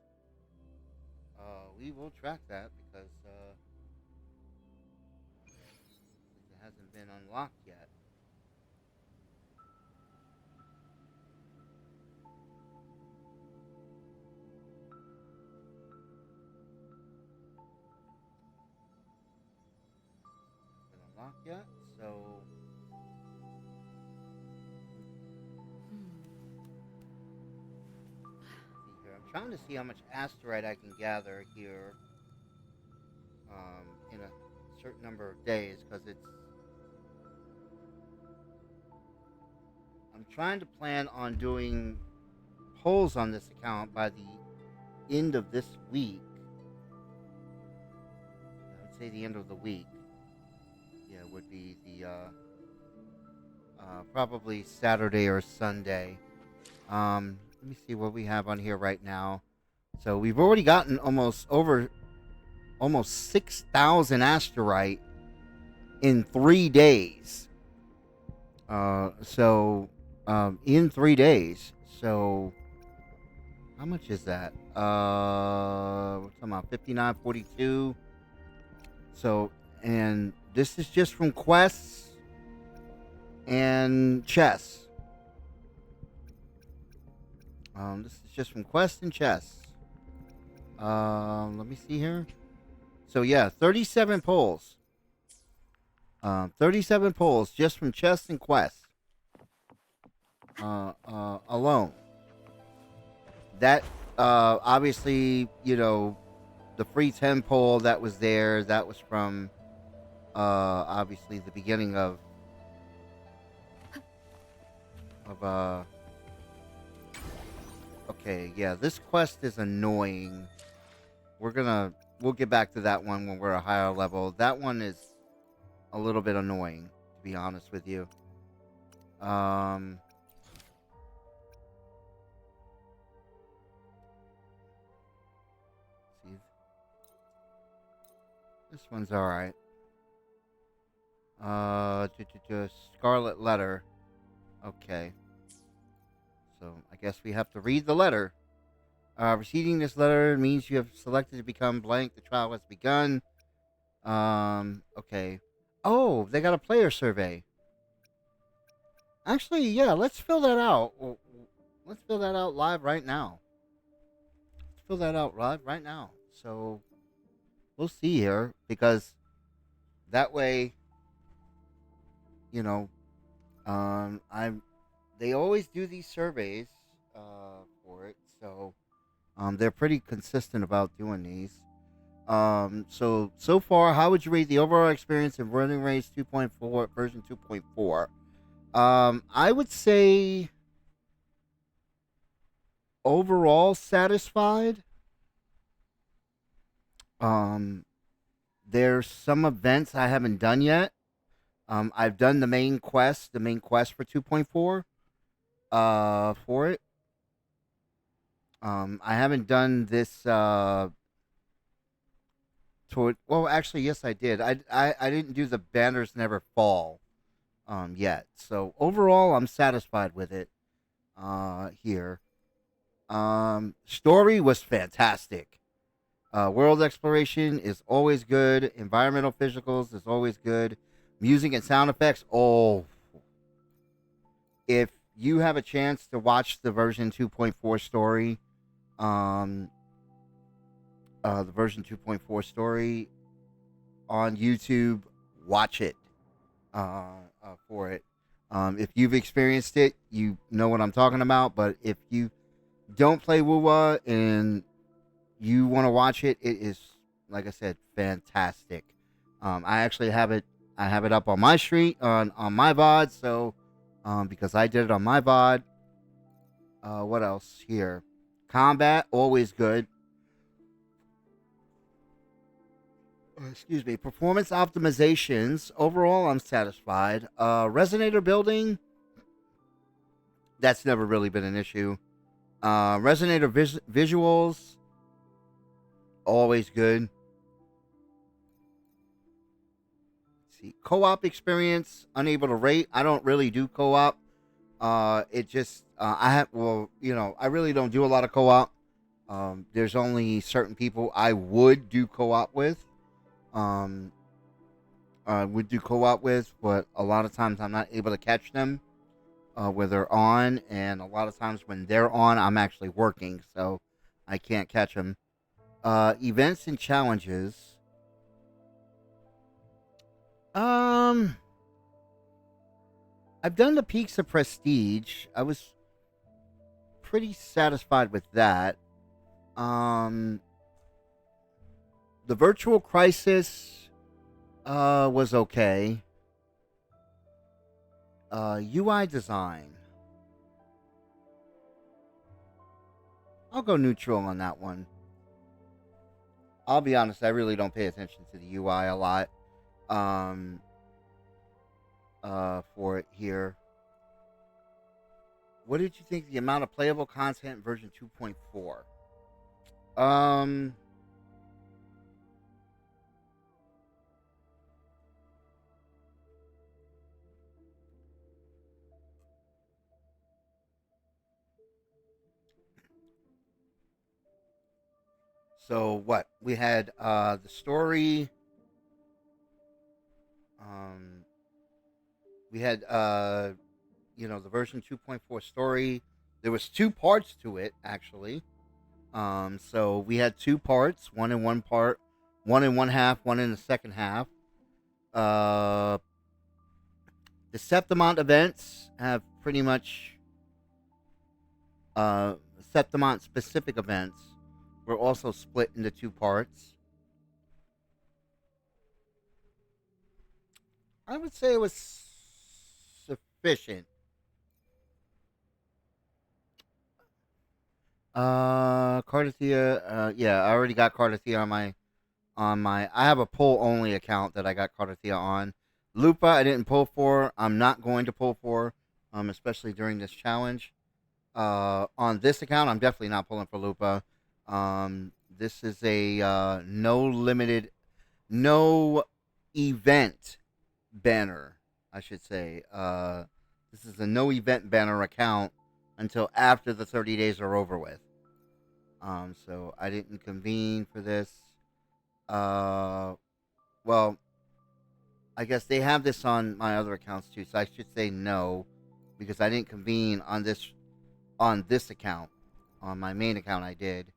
we will track that because it hasn't been unlocked yet. Been unlocked yet, so see here. I'm trying to see how much asteroid I can gather here in a certain number of days because it's. I'm trying to plan on doing polls on this account by the end of this week. I would say the end of the week. Yeah, would be the probably Saturday or Sunday. Let me see what we have on here right now. So we've already gotten almost 6,000 asterite in 3 days. In 3 days. So how much is that? We're talking about 59.42. So, and this is just from quests and chests. This is just from quests and chests. Let me see here. So yeah, 37 polls. 37 polls just from chests and quests. Alone. That obviously, the free 10 poll that was there, that was from obviously the beginning of okay, yeah, this quest is annoying. We'll get back to that one when we're a higher level. That one is a little bit annoying, to be honest with you. See, this one's all right. Scarlet Letter. Okay. So I guess we have to read the letter. Receiving this letter means you have selected to become blank. The trial has begun. Okay. Oh, they got a player survey. Actually, yeah, let's fill that out. Let's fill that out live right now. Let's fill that out live right now. So we'll see here because that way, they always do these surveys for it, so they're pretty consistent about doing these. So far, how would you rate the overall experience in Running Race 2.4 version 2.4? I would say overall satisfied. There's some events I haven't done yet. I've done the main quest for 2.4 for it. I haven't done this actually yes I did. I didn't do the Banners Never Fall yet. So overall I'm satisfied with it here. Story was fantastic. World exploration is always good. Environmental physicals is always good. Music and sound effects. Oh, if you have a chance to watch the version 2.4 story, the version 2.4 story on YouTube, watch it for it. If you've experienced it, you know what I'm talking about. But if you don't play Wuwa and you want to watch it, it is, like I said, fantastic. I actually have it. I have it up on my street on my VOD. So, because I did it on my VOD. What else here? Combat always good. Excuse me. Performance optimizations overall, I'm satisfied. Resonator building. That's never really been an issue. Resonator visuals always good. see. Co-op experience, unable to rate. I don't really do co-op. It just I have well, I really don't do a lot of co-op. There's only certain people I would do co-op with. Um, would do co-op with, but a lot of times I'm not able to catch them where they're on, and a lot of times when they're on, I'm actually working, so I can't catch them. Events and challenges. Um, I've done the Peaks of Prestige. I was pretty satisfied with that. Um, the Virtual Crisis was okay. UI design. I'll go neutral on that one. I'll be honest, I really don't pay attention to the UI a lot. Um, for it here. What did you think the amount of playable content in version 2.4? Um, so what? We had the story. Um, we had the version 2.4 story. There was two parts to it actually. So we had two parts, one in one part, one in one half, one in the second half. Uh, the Septimont events have pretty much uh, Septimont specific events were also split into two parts. I would say it was sufficient. Cardathea, yeah, I already got Cardathea on my. I have a pull only account that I got Cardathea on. Lupa, I didn't pull for. I'm not going to pull for, especially during this challenge. On this account, I'm definitely not pulling for Lupa. This is a no event banner, I should say. This is a no event banner account until after the 30 days are over with. So I didn't convene for this. Uh, well, I guess they have this on my other accounts too, so I should say no, because I didn't convene on this account. On my main account, I did.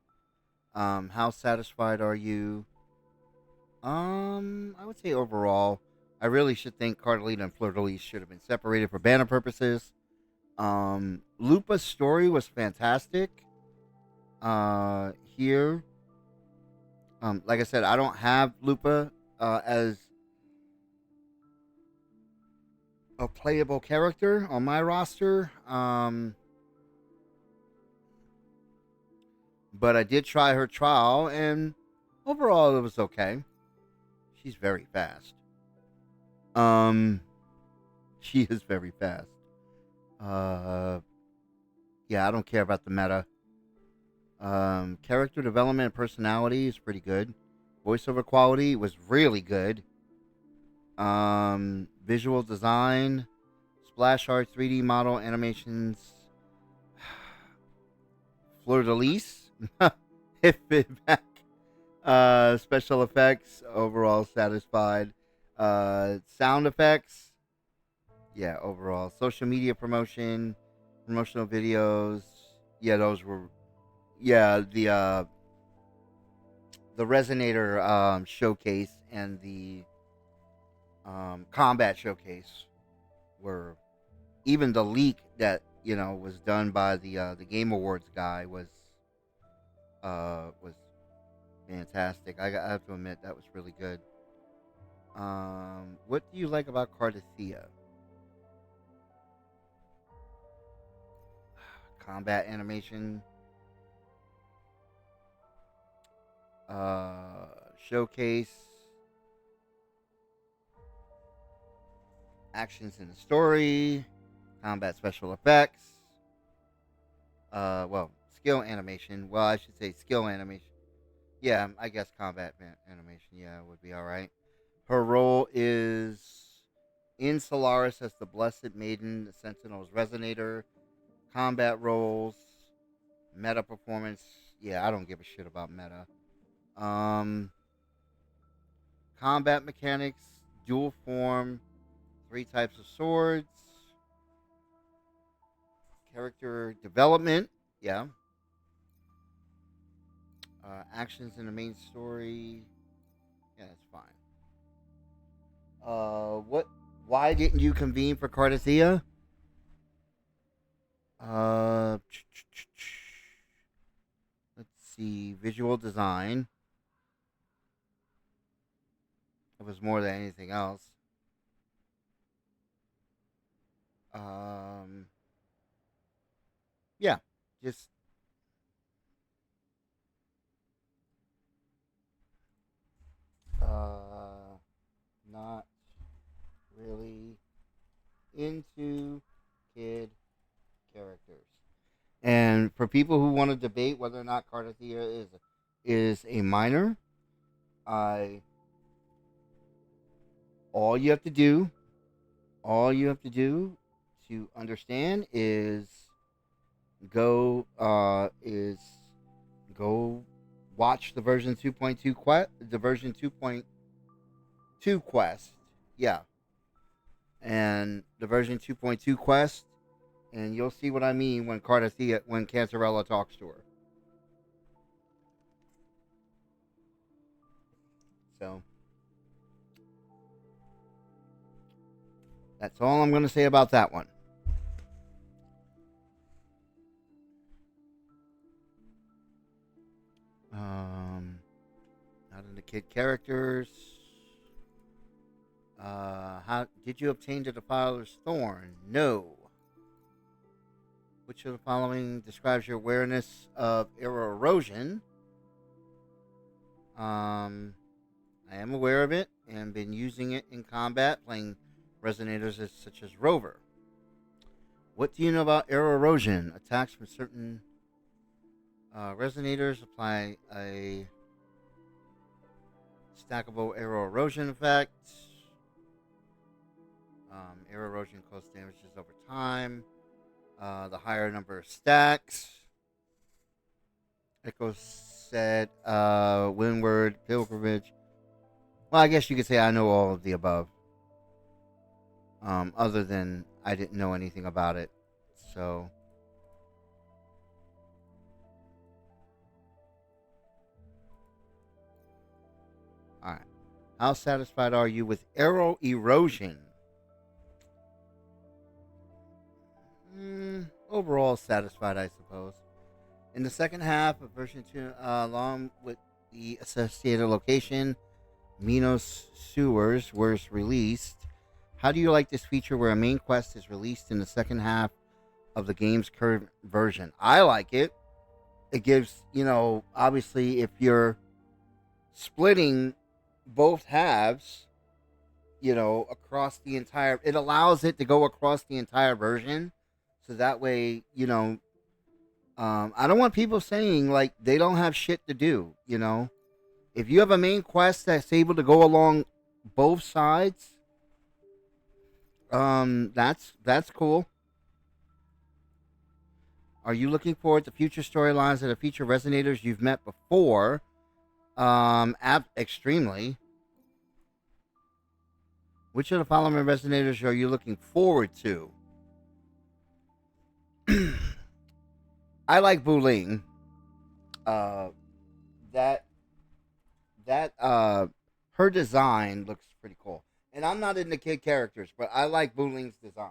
How satisfied are you? I would say overall, I really should think Cardalita and Fleur de Lis should have been separated for banner purposes. Lupa's story was fantastic. Here, like I said, I don't have Lupa as a playable character on my roster. But I did try her trial, and overall, it was okay. She's very fast. Um, she is very fast. Uh, yeah, I don't care about the meta. Character development and personality is pretty good. Voiceover quality was really good. Visual design, splash art, 3D model animations, Fleur de Lis, hit feedback, special effects, overall satisfied. Sound effects, yeah, overall. Social media promotion, promotional videos, yeah, those were, yeah, the Resonator showcase and the combat showcase were, even the leak that was done by the Game Awards guy was fantastic. I have to admit that was really good. What do you like about Cardathea? Combat animation, showcase, actions in the story, combat special effects, skill animation. Well, I should say skill animation. Yeah, I guess combat animation. Yeah, would be all right. Her role is in Solaris as the Blessed Maiden, the Sentinel's Resonator, combat roles, meta performance. Yeah, I don't give a shit about meta. Um, combat mechanics, dual form, three types of swords, character development. Yeah. Actions in the main story. Yeah, that's fine. What? Why didn't you convene for Cardathea? Uh, let's see. Visual design. It was more than anything else. Um, yeah, just uh, not really into kid characters. And for people who want to debate whether or not Cardathea is a minor, I all you have to do, all you have to do to understand is go watch the version 2.2 quest, the version 2.2 quest. Yeah. And the version 2.2 quest, and you'll see what I mean when Cantarella talks to her. So that's all I'm going to say about that one. Not in the kid characters. How did you obtain the Defiler's Thorn? No. Which of the following describes your awareness of era erosion? I am aware of it and been using it in combat, playing resonators such as Rover. What do you know about era erosion? Attacks from certain resonators apply a stackable era erosion effect. Era erosion causes damages over time. The higher number of stacks. Echo said, Windward, Pilgrimage. Well, I guess you could say I know all of the above. Other than I didn't know anything about it. So. Alright. How satisfied are you with arrow erosion? Overall satisfied, I suppose. In the second half of version 2, along with the associated location, Minos Sewers was released. How do you like this feature where a main quest is released in the second half of the game's current version? I like it. It gives, obviously, if you're splitting both halves, across the entire, it allows it to go across the entire version. So that way, I don't want people saying like they don't have shit to do, If you have a main quest that's able to go along both sides, that's cool. Are you looking forward to future storylines that feature resonators you've met before? Extremely. Which of the following resonators are you looking forward to? I like Buling. That her design looks pretty cool. And I'm not into kid characters, but I like Buling's design.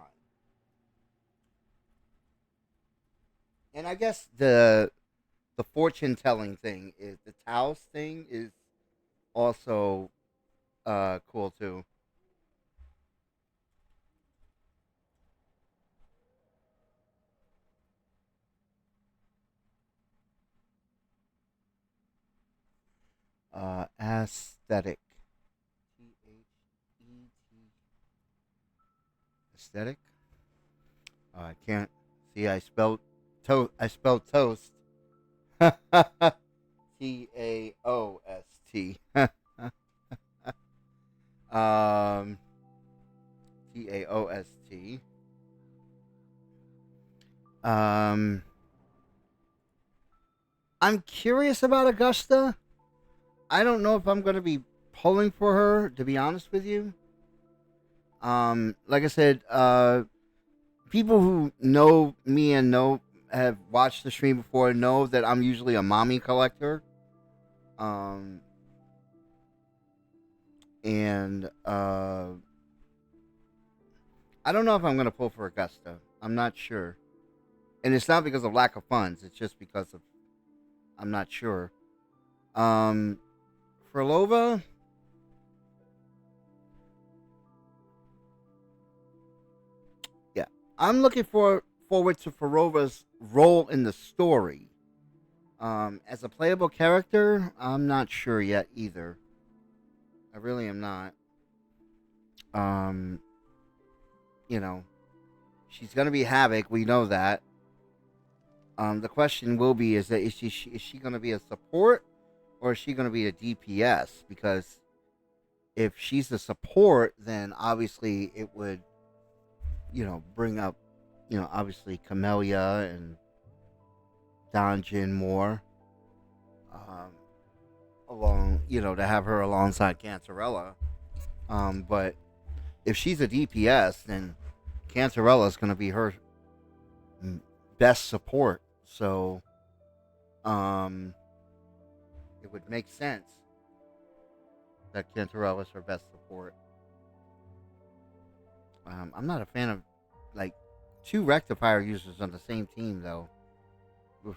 And I guess the fortune telling thing is the Taos thing is also cool too. Aesthetic. Aesthetic. I can't see. I spelled I spelled toast. Taost. I'm curious about Augusta. I don't know if I'm going to be pulling for her, to be honest with you. Like I said, people who know me and know have watched the stream before know that I'm usually a mommy collector. Um, and I don't know if I'm going to pull for Augusta. I'm not sure. And it's not because of lack of funds. It's just because of I'm not sure. Um, for Lova, yeah, I'm looking forward to Farova's role in the story. As a playable character, I'm not sure yet either. I really am not. Um, you know, she's gonna be Havoc. We know that. The question will be: is she gonna be a support or is she gonna be a DPS? Because if she's a support, then obviously it would, bring up, obviously Camellia and Donjin more, um, to have her alongside Cantarella. But if she's a DPS, then Cantarella is going to be her best support. So, um, it would make sense that Cantarella is her best support. I'm not a fan of like two rectifier users on the same team though. Oof.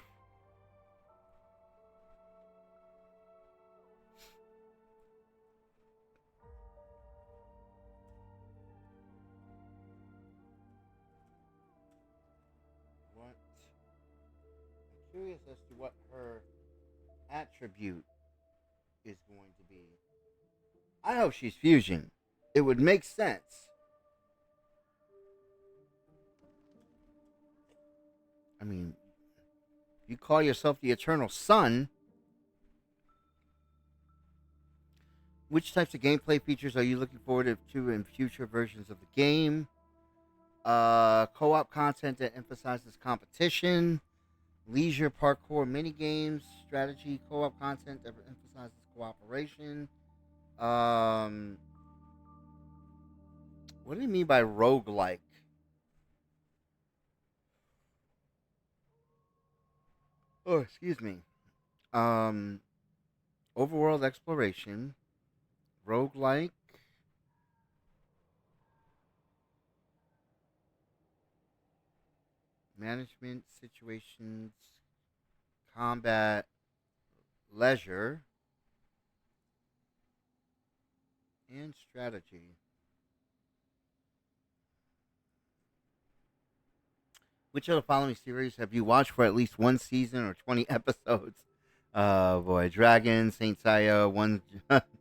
What? I'm curious as to what her attribute is going to be. I hope she's fusion. It would make sense. I mean, you call yourself the Eternal Sun. Which types of gameplay features are you looking forward to in future versions of the game? Co-op content that emphasizes competition, leisure parkour mini games, strategy co-op content that emphasizes cooperation. Um, what do you mean by roguelike? Oh, excuse me. Um, overworld exploration, roguelike, management situations, combat, leisure, and strategy. Which of the following series have you watched for at least one season or 20 episodes? Boy, Dragon, Saint Seiya, One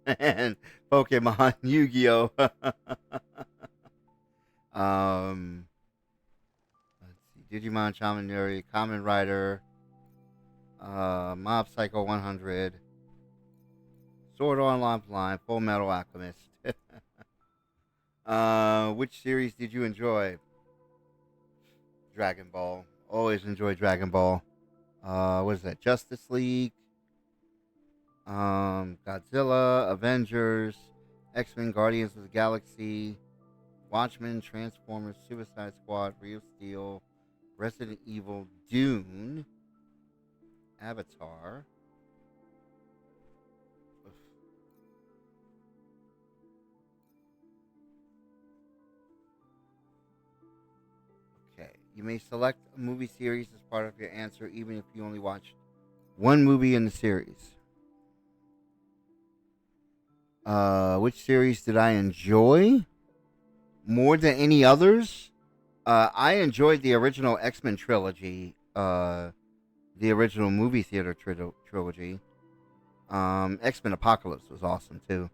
and Pokemon, Yu-Gi-Oh. um, let's see, Digimon, Shaman Nuri, Kamen Rider, Mob Psycho 100, Sword Online, Full Metal Alchemist. Which series did you enjoy? Dragon Ball. Always enjoy Dragon Ball. What is that? Justice League, Godzilla, Avengers, X-Men, Guardians of the Galaxy, Watchmen, Transformers, Suicide Squad, Real Steel, Resident Evil, Dune, Avatar. Okay, you may select a movie series as part of your answer, even if you only watched one movie in the series. Which series did I enjoy more than any others? I enjoyed the original X Men trilogy, the original movie theater trilogy. X Men Apocalypse was awesome too.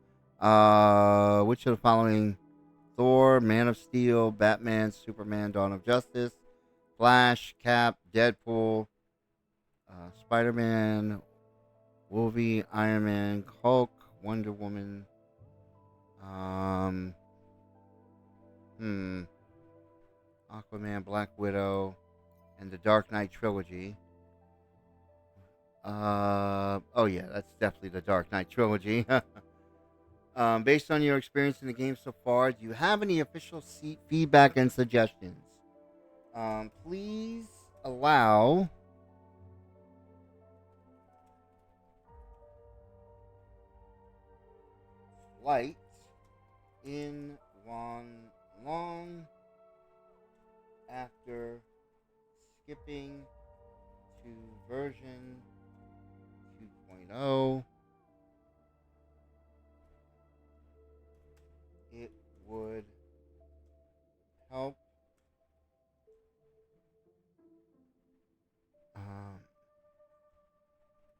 Which of the following: Thor, Man of Steel, Batman, Superman, Dawn of Justice, Flash, Cap, Deadpool, Spider Man, Wolverine, Iron Man, Hulk, Wonder Woman. Um, hmm, Aquaman, Black Widow, and the Dark Knight trilogy. Oh yeah, that's definitely the Dark Knight trilogy. Based on your experience in the game so far, do you have any official feedback and suggestions? Please allow flight in long after skipping to version 2.0. It would help um,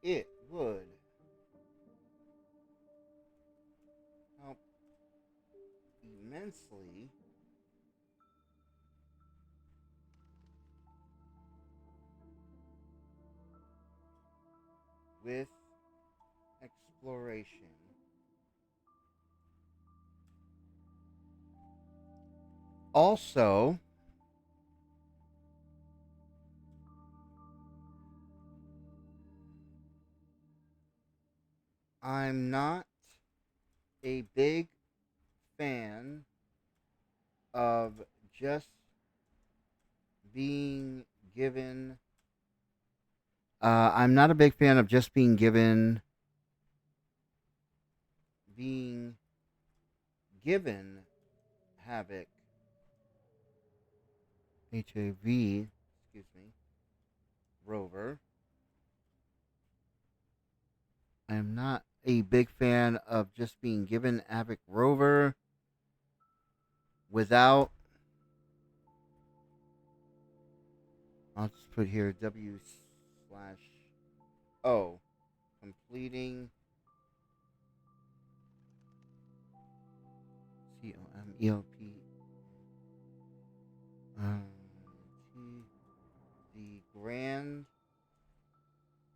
it would help immensely with exploration. Also, I'm not a big fan of just being given. I'm not a big fan of just being given Havoc HAV, excuse me, Rover. I am not a big fan of just being given Havoc Rover without. I'll just put here W/O completing COMELP um, the Grand.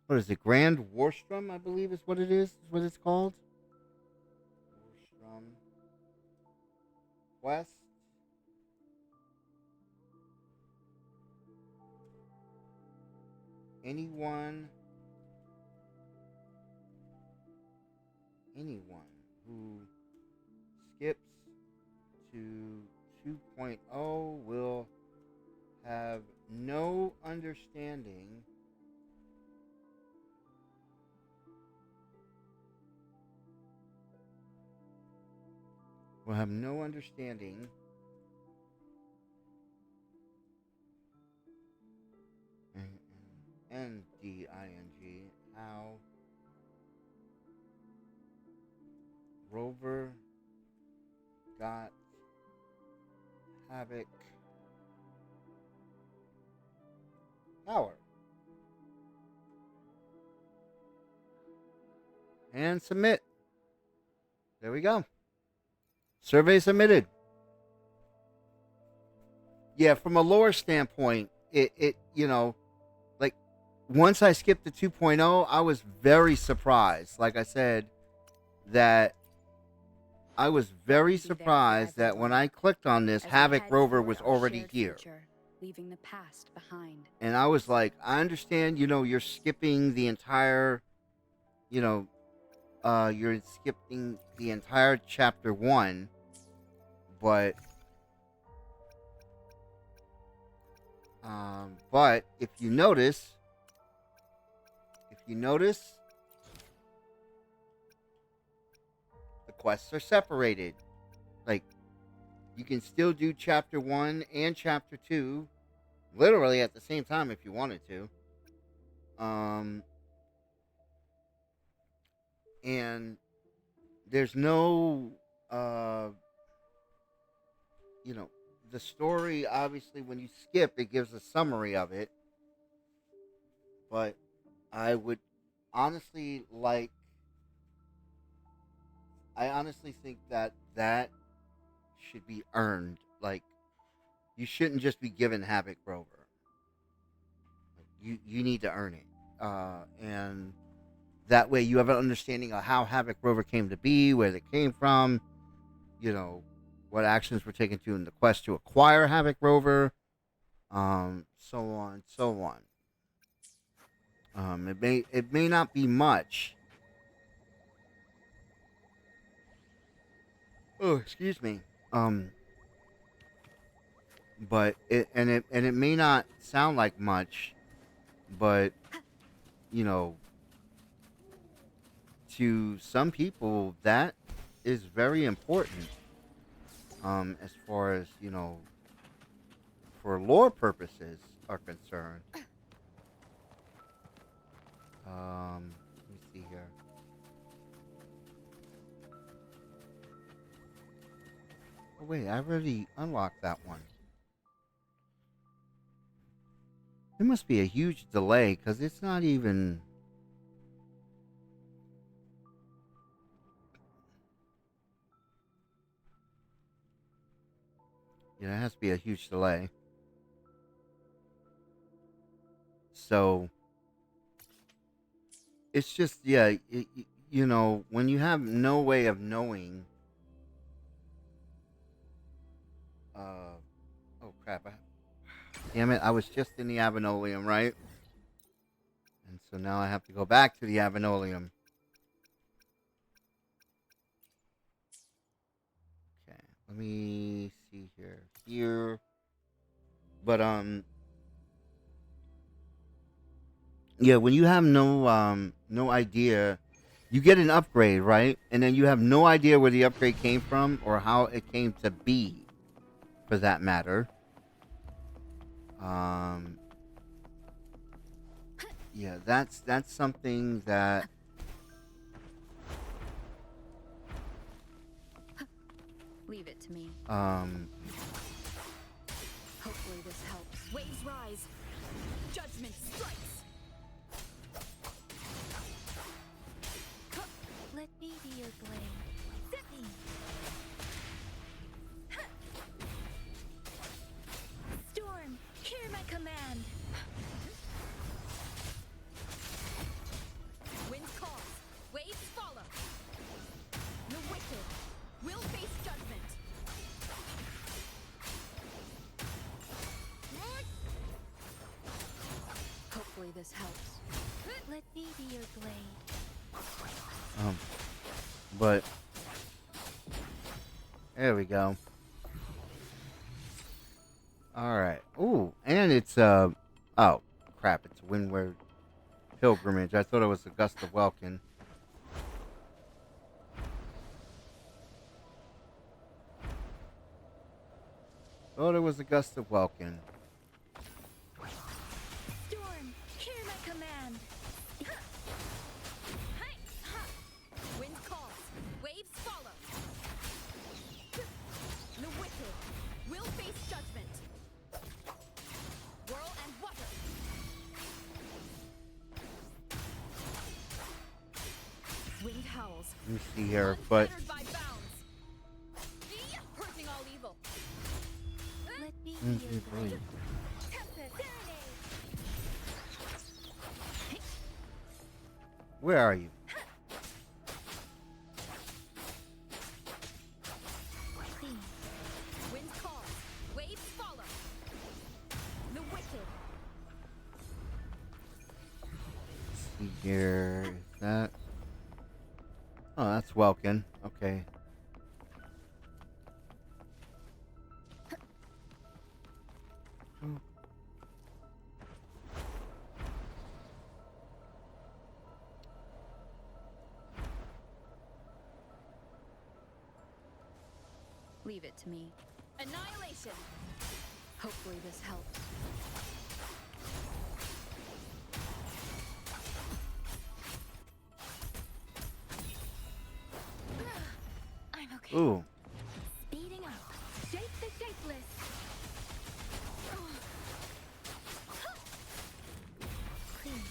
What is it? Grand Warstrom, I believe is what it is. Is what it's called. Warstrom Quest. Anyone, anyone who skips to 2.0 will have no understanding will have no understanding NDING how Rover got Havoc power. And submit. There we go. Survey submitted. Yeah, from a lore standpoint, it like once I skipped to 2.0, I was very surprised. Like I said, that I was very Be there for surprised that when everyone I clicked on this, as we Havoc head Rover toward was our already shared here. future, leaving the past behind. And I was like, I understand, you're skipping the entire, you know, you're skipping the entire chapter 1, but if you notice, the quests are separated. Like, you can still do chapter 1 and chapter 2 literally at the same time if you wanted to. Um, and there's no, uh, you know, the story, obviously, when you skip, it gives a summary of it. But I would honestly like, I honestly think that should be earned. Like, you shouldn't just be given Havoc Rover. You need to earn it, and that way you have an understanding of how Havoc Rover came to be, where they came from, you know, what actions were taken to in the quest to acquire Havoc Rover, so on, so on. It may not be much. Oh, excuse me. Um, but it may not sound like much, but you know, to some people that is very important. As far as for lore purposes are concerned. Let me see here. Oh wait, I already unlocked that one. There must be a huge delay because it's not even. It has to be a huge delay. So it's just, yeah, when you have no way of knowing. Uh, oh crap! Damn it! I was just in the Avenolium, right? And so now I have to go back to the Avenolium. Okay, let me see here. But yeah, when you have no idea, you get an upgrade, right? And then you have no idea where the upgrade came from or how it came to be, for that matter. Um, yeah, that's something that. Leave it to me. Um, Hopefully this helps. Waves rise. Judgment strikes. Let me be your blade. Zipping. Storm, hear my command. Wind calls. Waves follow. The wicked will face judgment. Hopefully this helps. Let me be your blade. but there we go. All right. Ooh, and it's oh crap! It's Windward Pilgrimage. I thought it was the Gust of Welkin. Thought it was the Gust of Welkin. Storm, hear my command. Wind calls, waves follow. The wicked will face judgment. Whirl and water. Wind howls. Let me see here, but Unfettered by bounds. Purging all evil. Let me Mm, be your mm, blade. mm. Where are you? Clean. Wind calls, waves follow. The wicked. See here. Is that? Oh, that's Welkin. Okay. Oh, Leave it to me. Annihilation. Hopefully this helps. I'm okay. ooh. Speeding up. Shape the shapeless. Clean.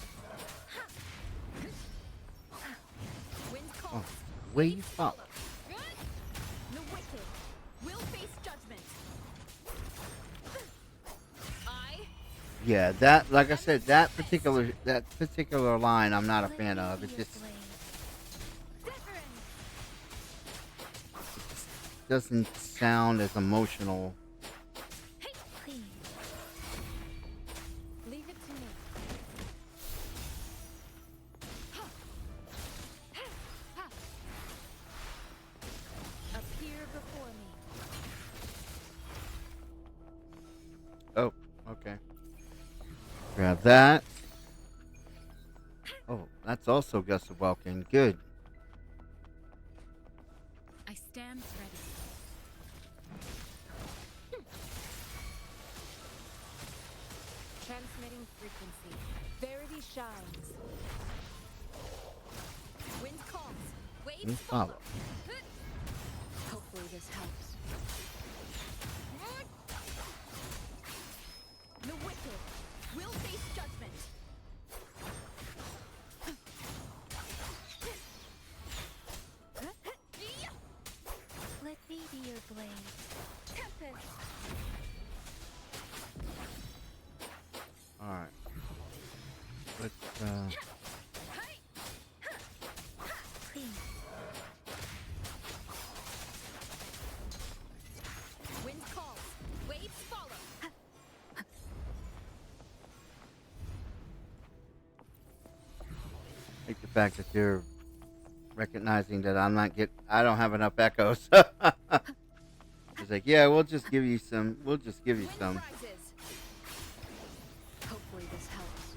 Wind Oh, calls. wave up. follow. The wicked will face judgment. I Yeah, that. Like I said, that particular line, I'm not a fan of. It just doesn't sound as emotional. Leave it to me. Grab that. Oh, that's also Gust of Welkin. Good. I stand ready. Transmitting frequency. Verity shines. Wind calls. Waves follow. Follow. Hopefully this helps. The wicked will face judgment. Let me be your blade. Tempest. All right. Let's Clean. Wind calls. Waves follow. like the fact that they're recognizing that I don't have enough echoes. It's like, yeah, we'll just give you some. We'll just give you Wind some. rises. Hopefully this helps.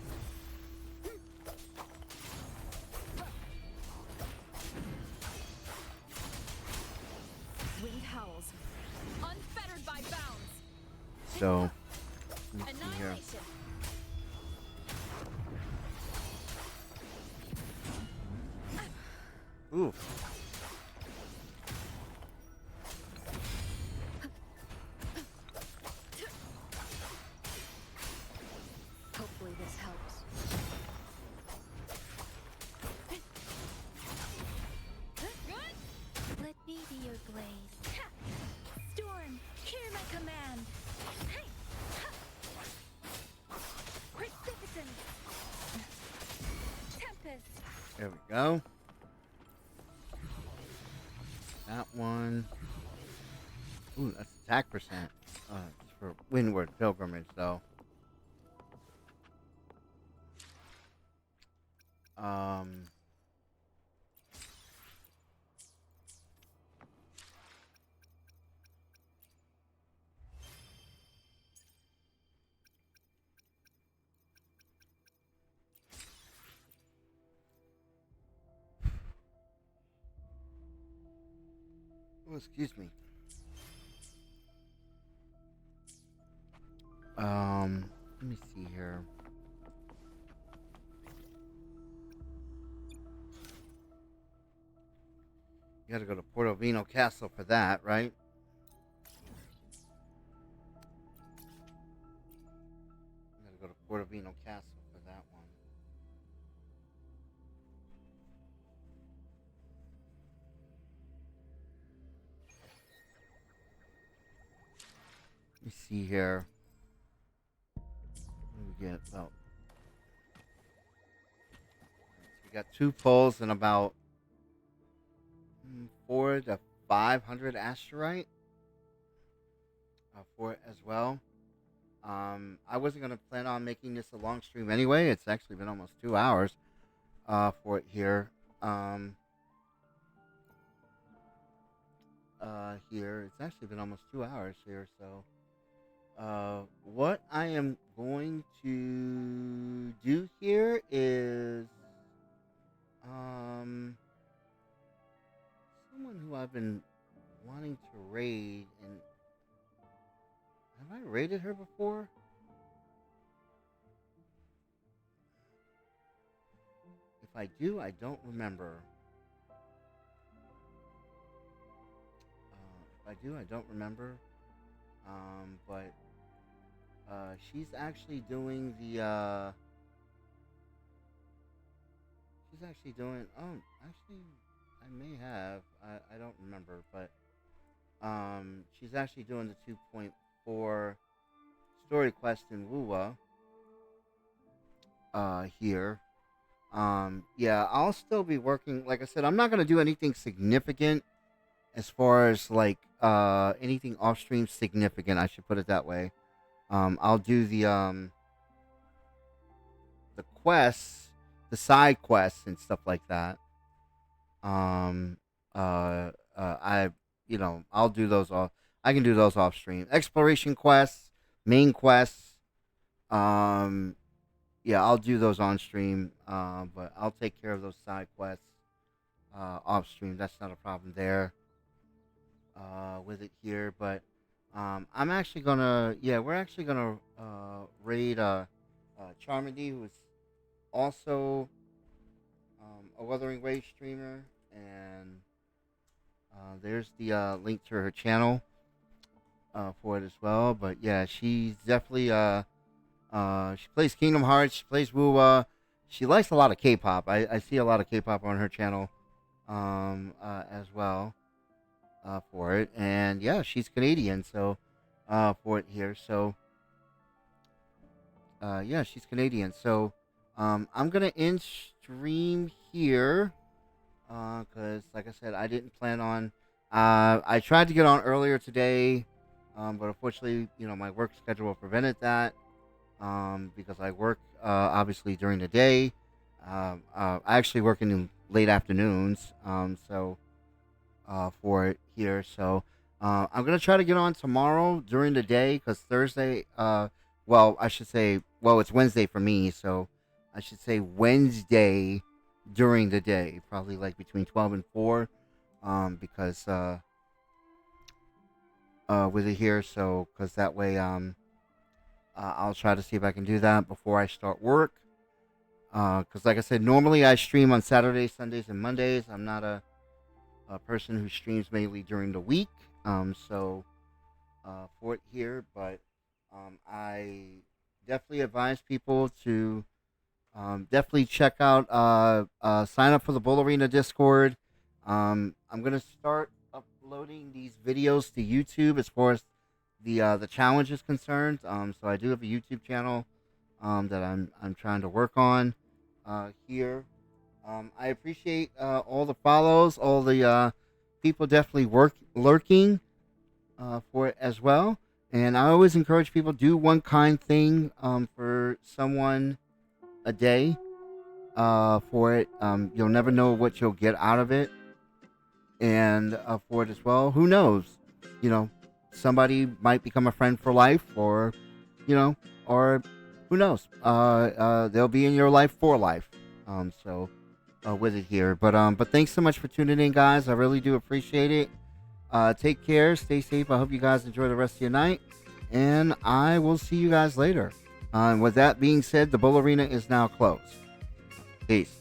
Wind howls. Unfettered by bounds. So, let me see here. Annihilation. Ooh. Hopefully this helps. Let me be your blade. Storm, hear my command. Precipitant. Tempest. There we go. That one. Ooh, that's attack percent. It's for Windward Pilgrimage, though. Um. Oh, excuse me. Let me see here. You gotta go to Portovino Castle for that, right? You gotta go to Portovino Castle for that one. Let me see here. What do we get? Oh. We got 2 pulls and about 4 to 500 asterite for it as well. I wasn't gonna plan on making this a long stream anyway. It's actually been almost 2 hours for it here. Here it's actually been almost 2 hours here. So, what I am going to do here is someone who I've been wanting to raid, and have I raided her before? If I do, I don't remember. If I do, I don't remember. But she's actually doing the. She's actually doing. Oh, actually, I may have. I don't remember, but she's actually doing the 2.4 story quest in Wuwa. Here. Yeah, I'll still be working. Like I said, I'm not gonna do anything significant as far as like anything off stream significant. I should put it that way. I'll do the quests, the side quests and stuff like that. Um, I I'll do those off. I can do those off stream. Exploration quests, main quests. Um, yeah, I'll do those on stream. But I'll take care of those side quests off stream. That's not a problem there with it here. But I'm actually gonna, yeah, we're actually gonna raid Charmady, who is also a Wuthering Waves streamer, and there's the link to her channel for it as well. But yeah, she's definitely she plays Kingdom Hearts, she plays Wuwa. She likes a lot of K-pop. I see a lot of K-pop on her channel as well for it. And yeah, she's Canadian, so for it here. So yeah, she's Canadian. So I'm gonna end stream here because, like I said, I didn't plan on. I tried to get on earlier today, but unfortunately, my work schedule prevented that. Because I work obviously during the day. I actually work in late afternoons. So for it here, so I'm gonna try to get on tomorrow during the day because Thursday. Well, I should say, well, it's Wednesday for me, so I should say Wednesday during the day, probably like between 12 and 4. Because with it here, so because that way I'll try to see if I can do that before I start work. Because, like I said, normally I stream on Saturdays, Sundays, and Mondays. I'm not a person who streams mainly during the week. So for it here, but I definitely advise people to definitely check out, sign up for the Bull Arena Discord. I'm gonna start uploading these videos to YouTube as far as the challenge is concerned. So I do have a YouTube channel that I'm trying to work on here. I appreciate all the follows, all the people definitely lurking for it as well. And I always encourage people do one kind thing for someone a day for it. You'll never know what you'll get out of it, and for it as well. Who knows? You know, somebody might become a friend for life, or or who knows? They'll be in your life for life. So with it here, but thanks so much for tuning in, guys. I really do appreciate it. Take care, stay safe. I hope you guys enjoy the rest of your night, and I will see you guys later. And with that being said, the Bull Arena is now closed. Peace.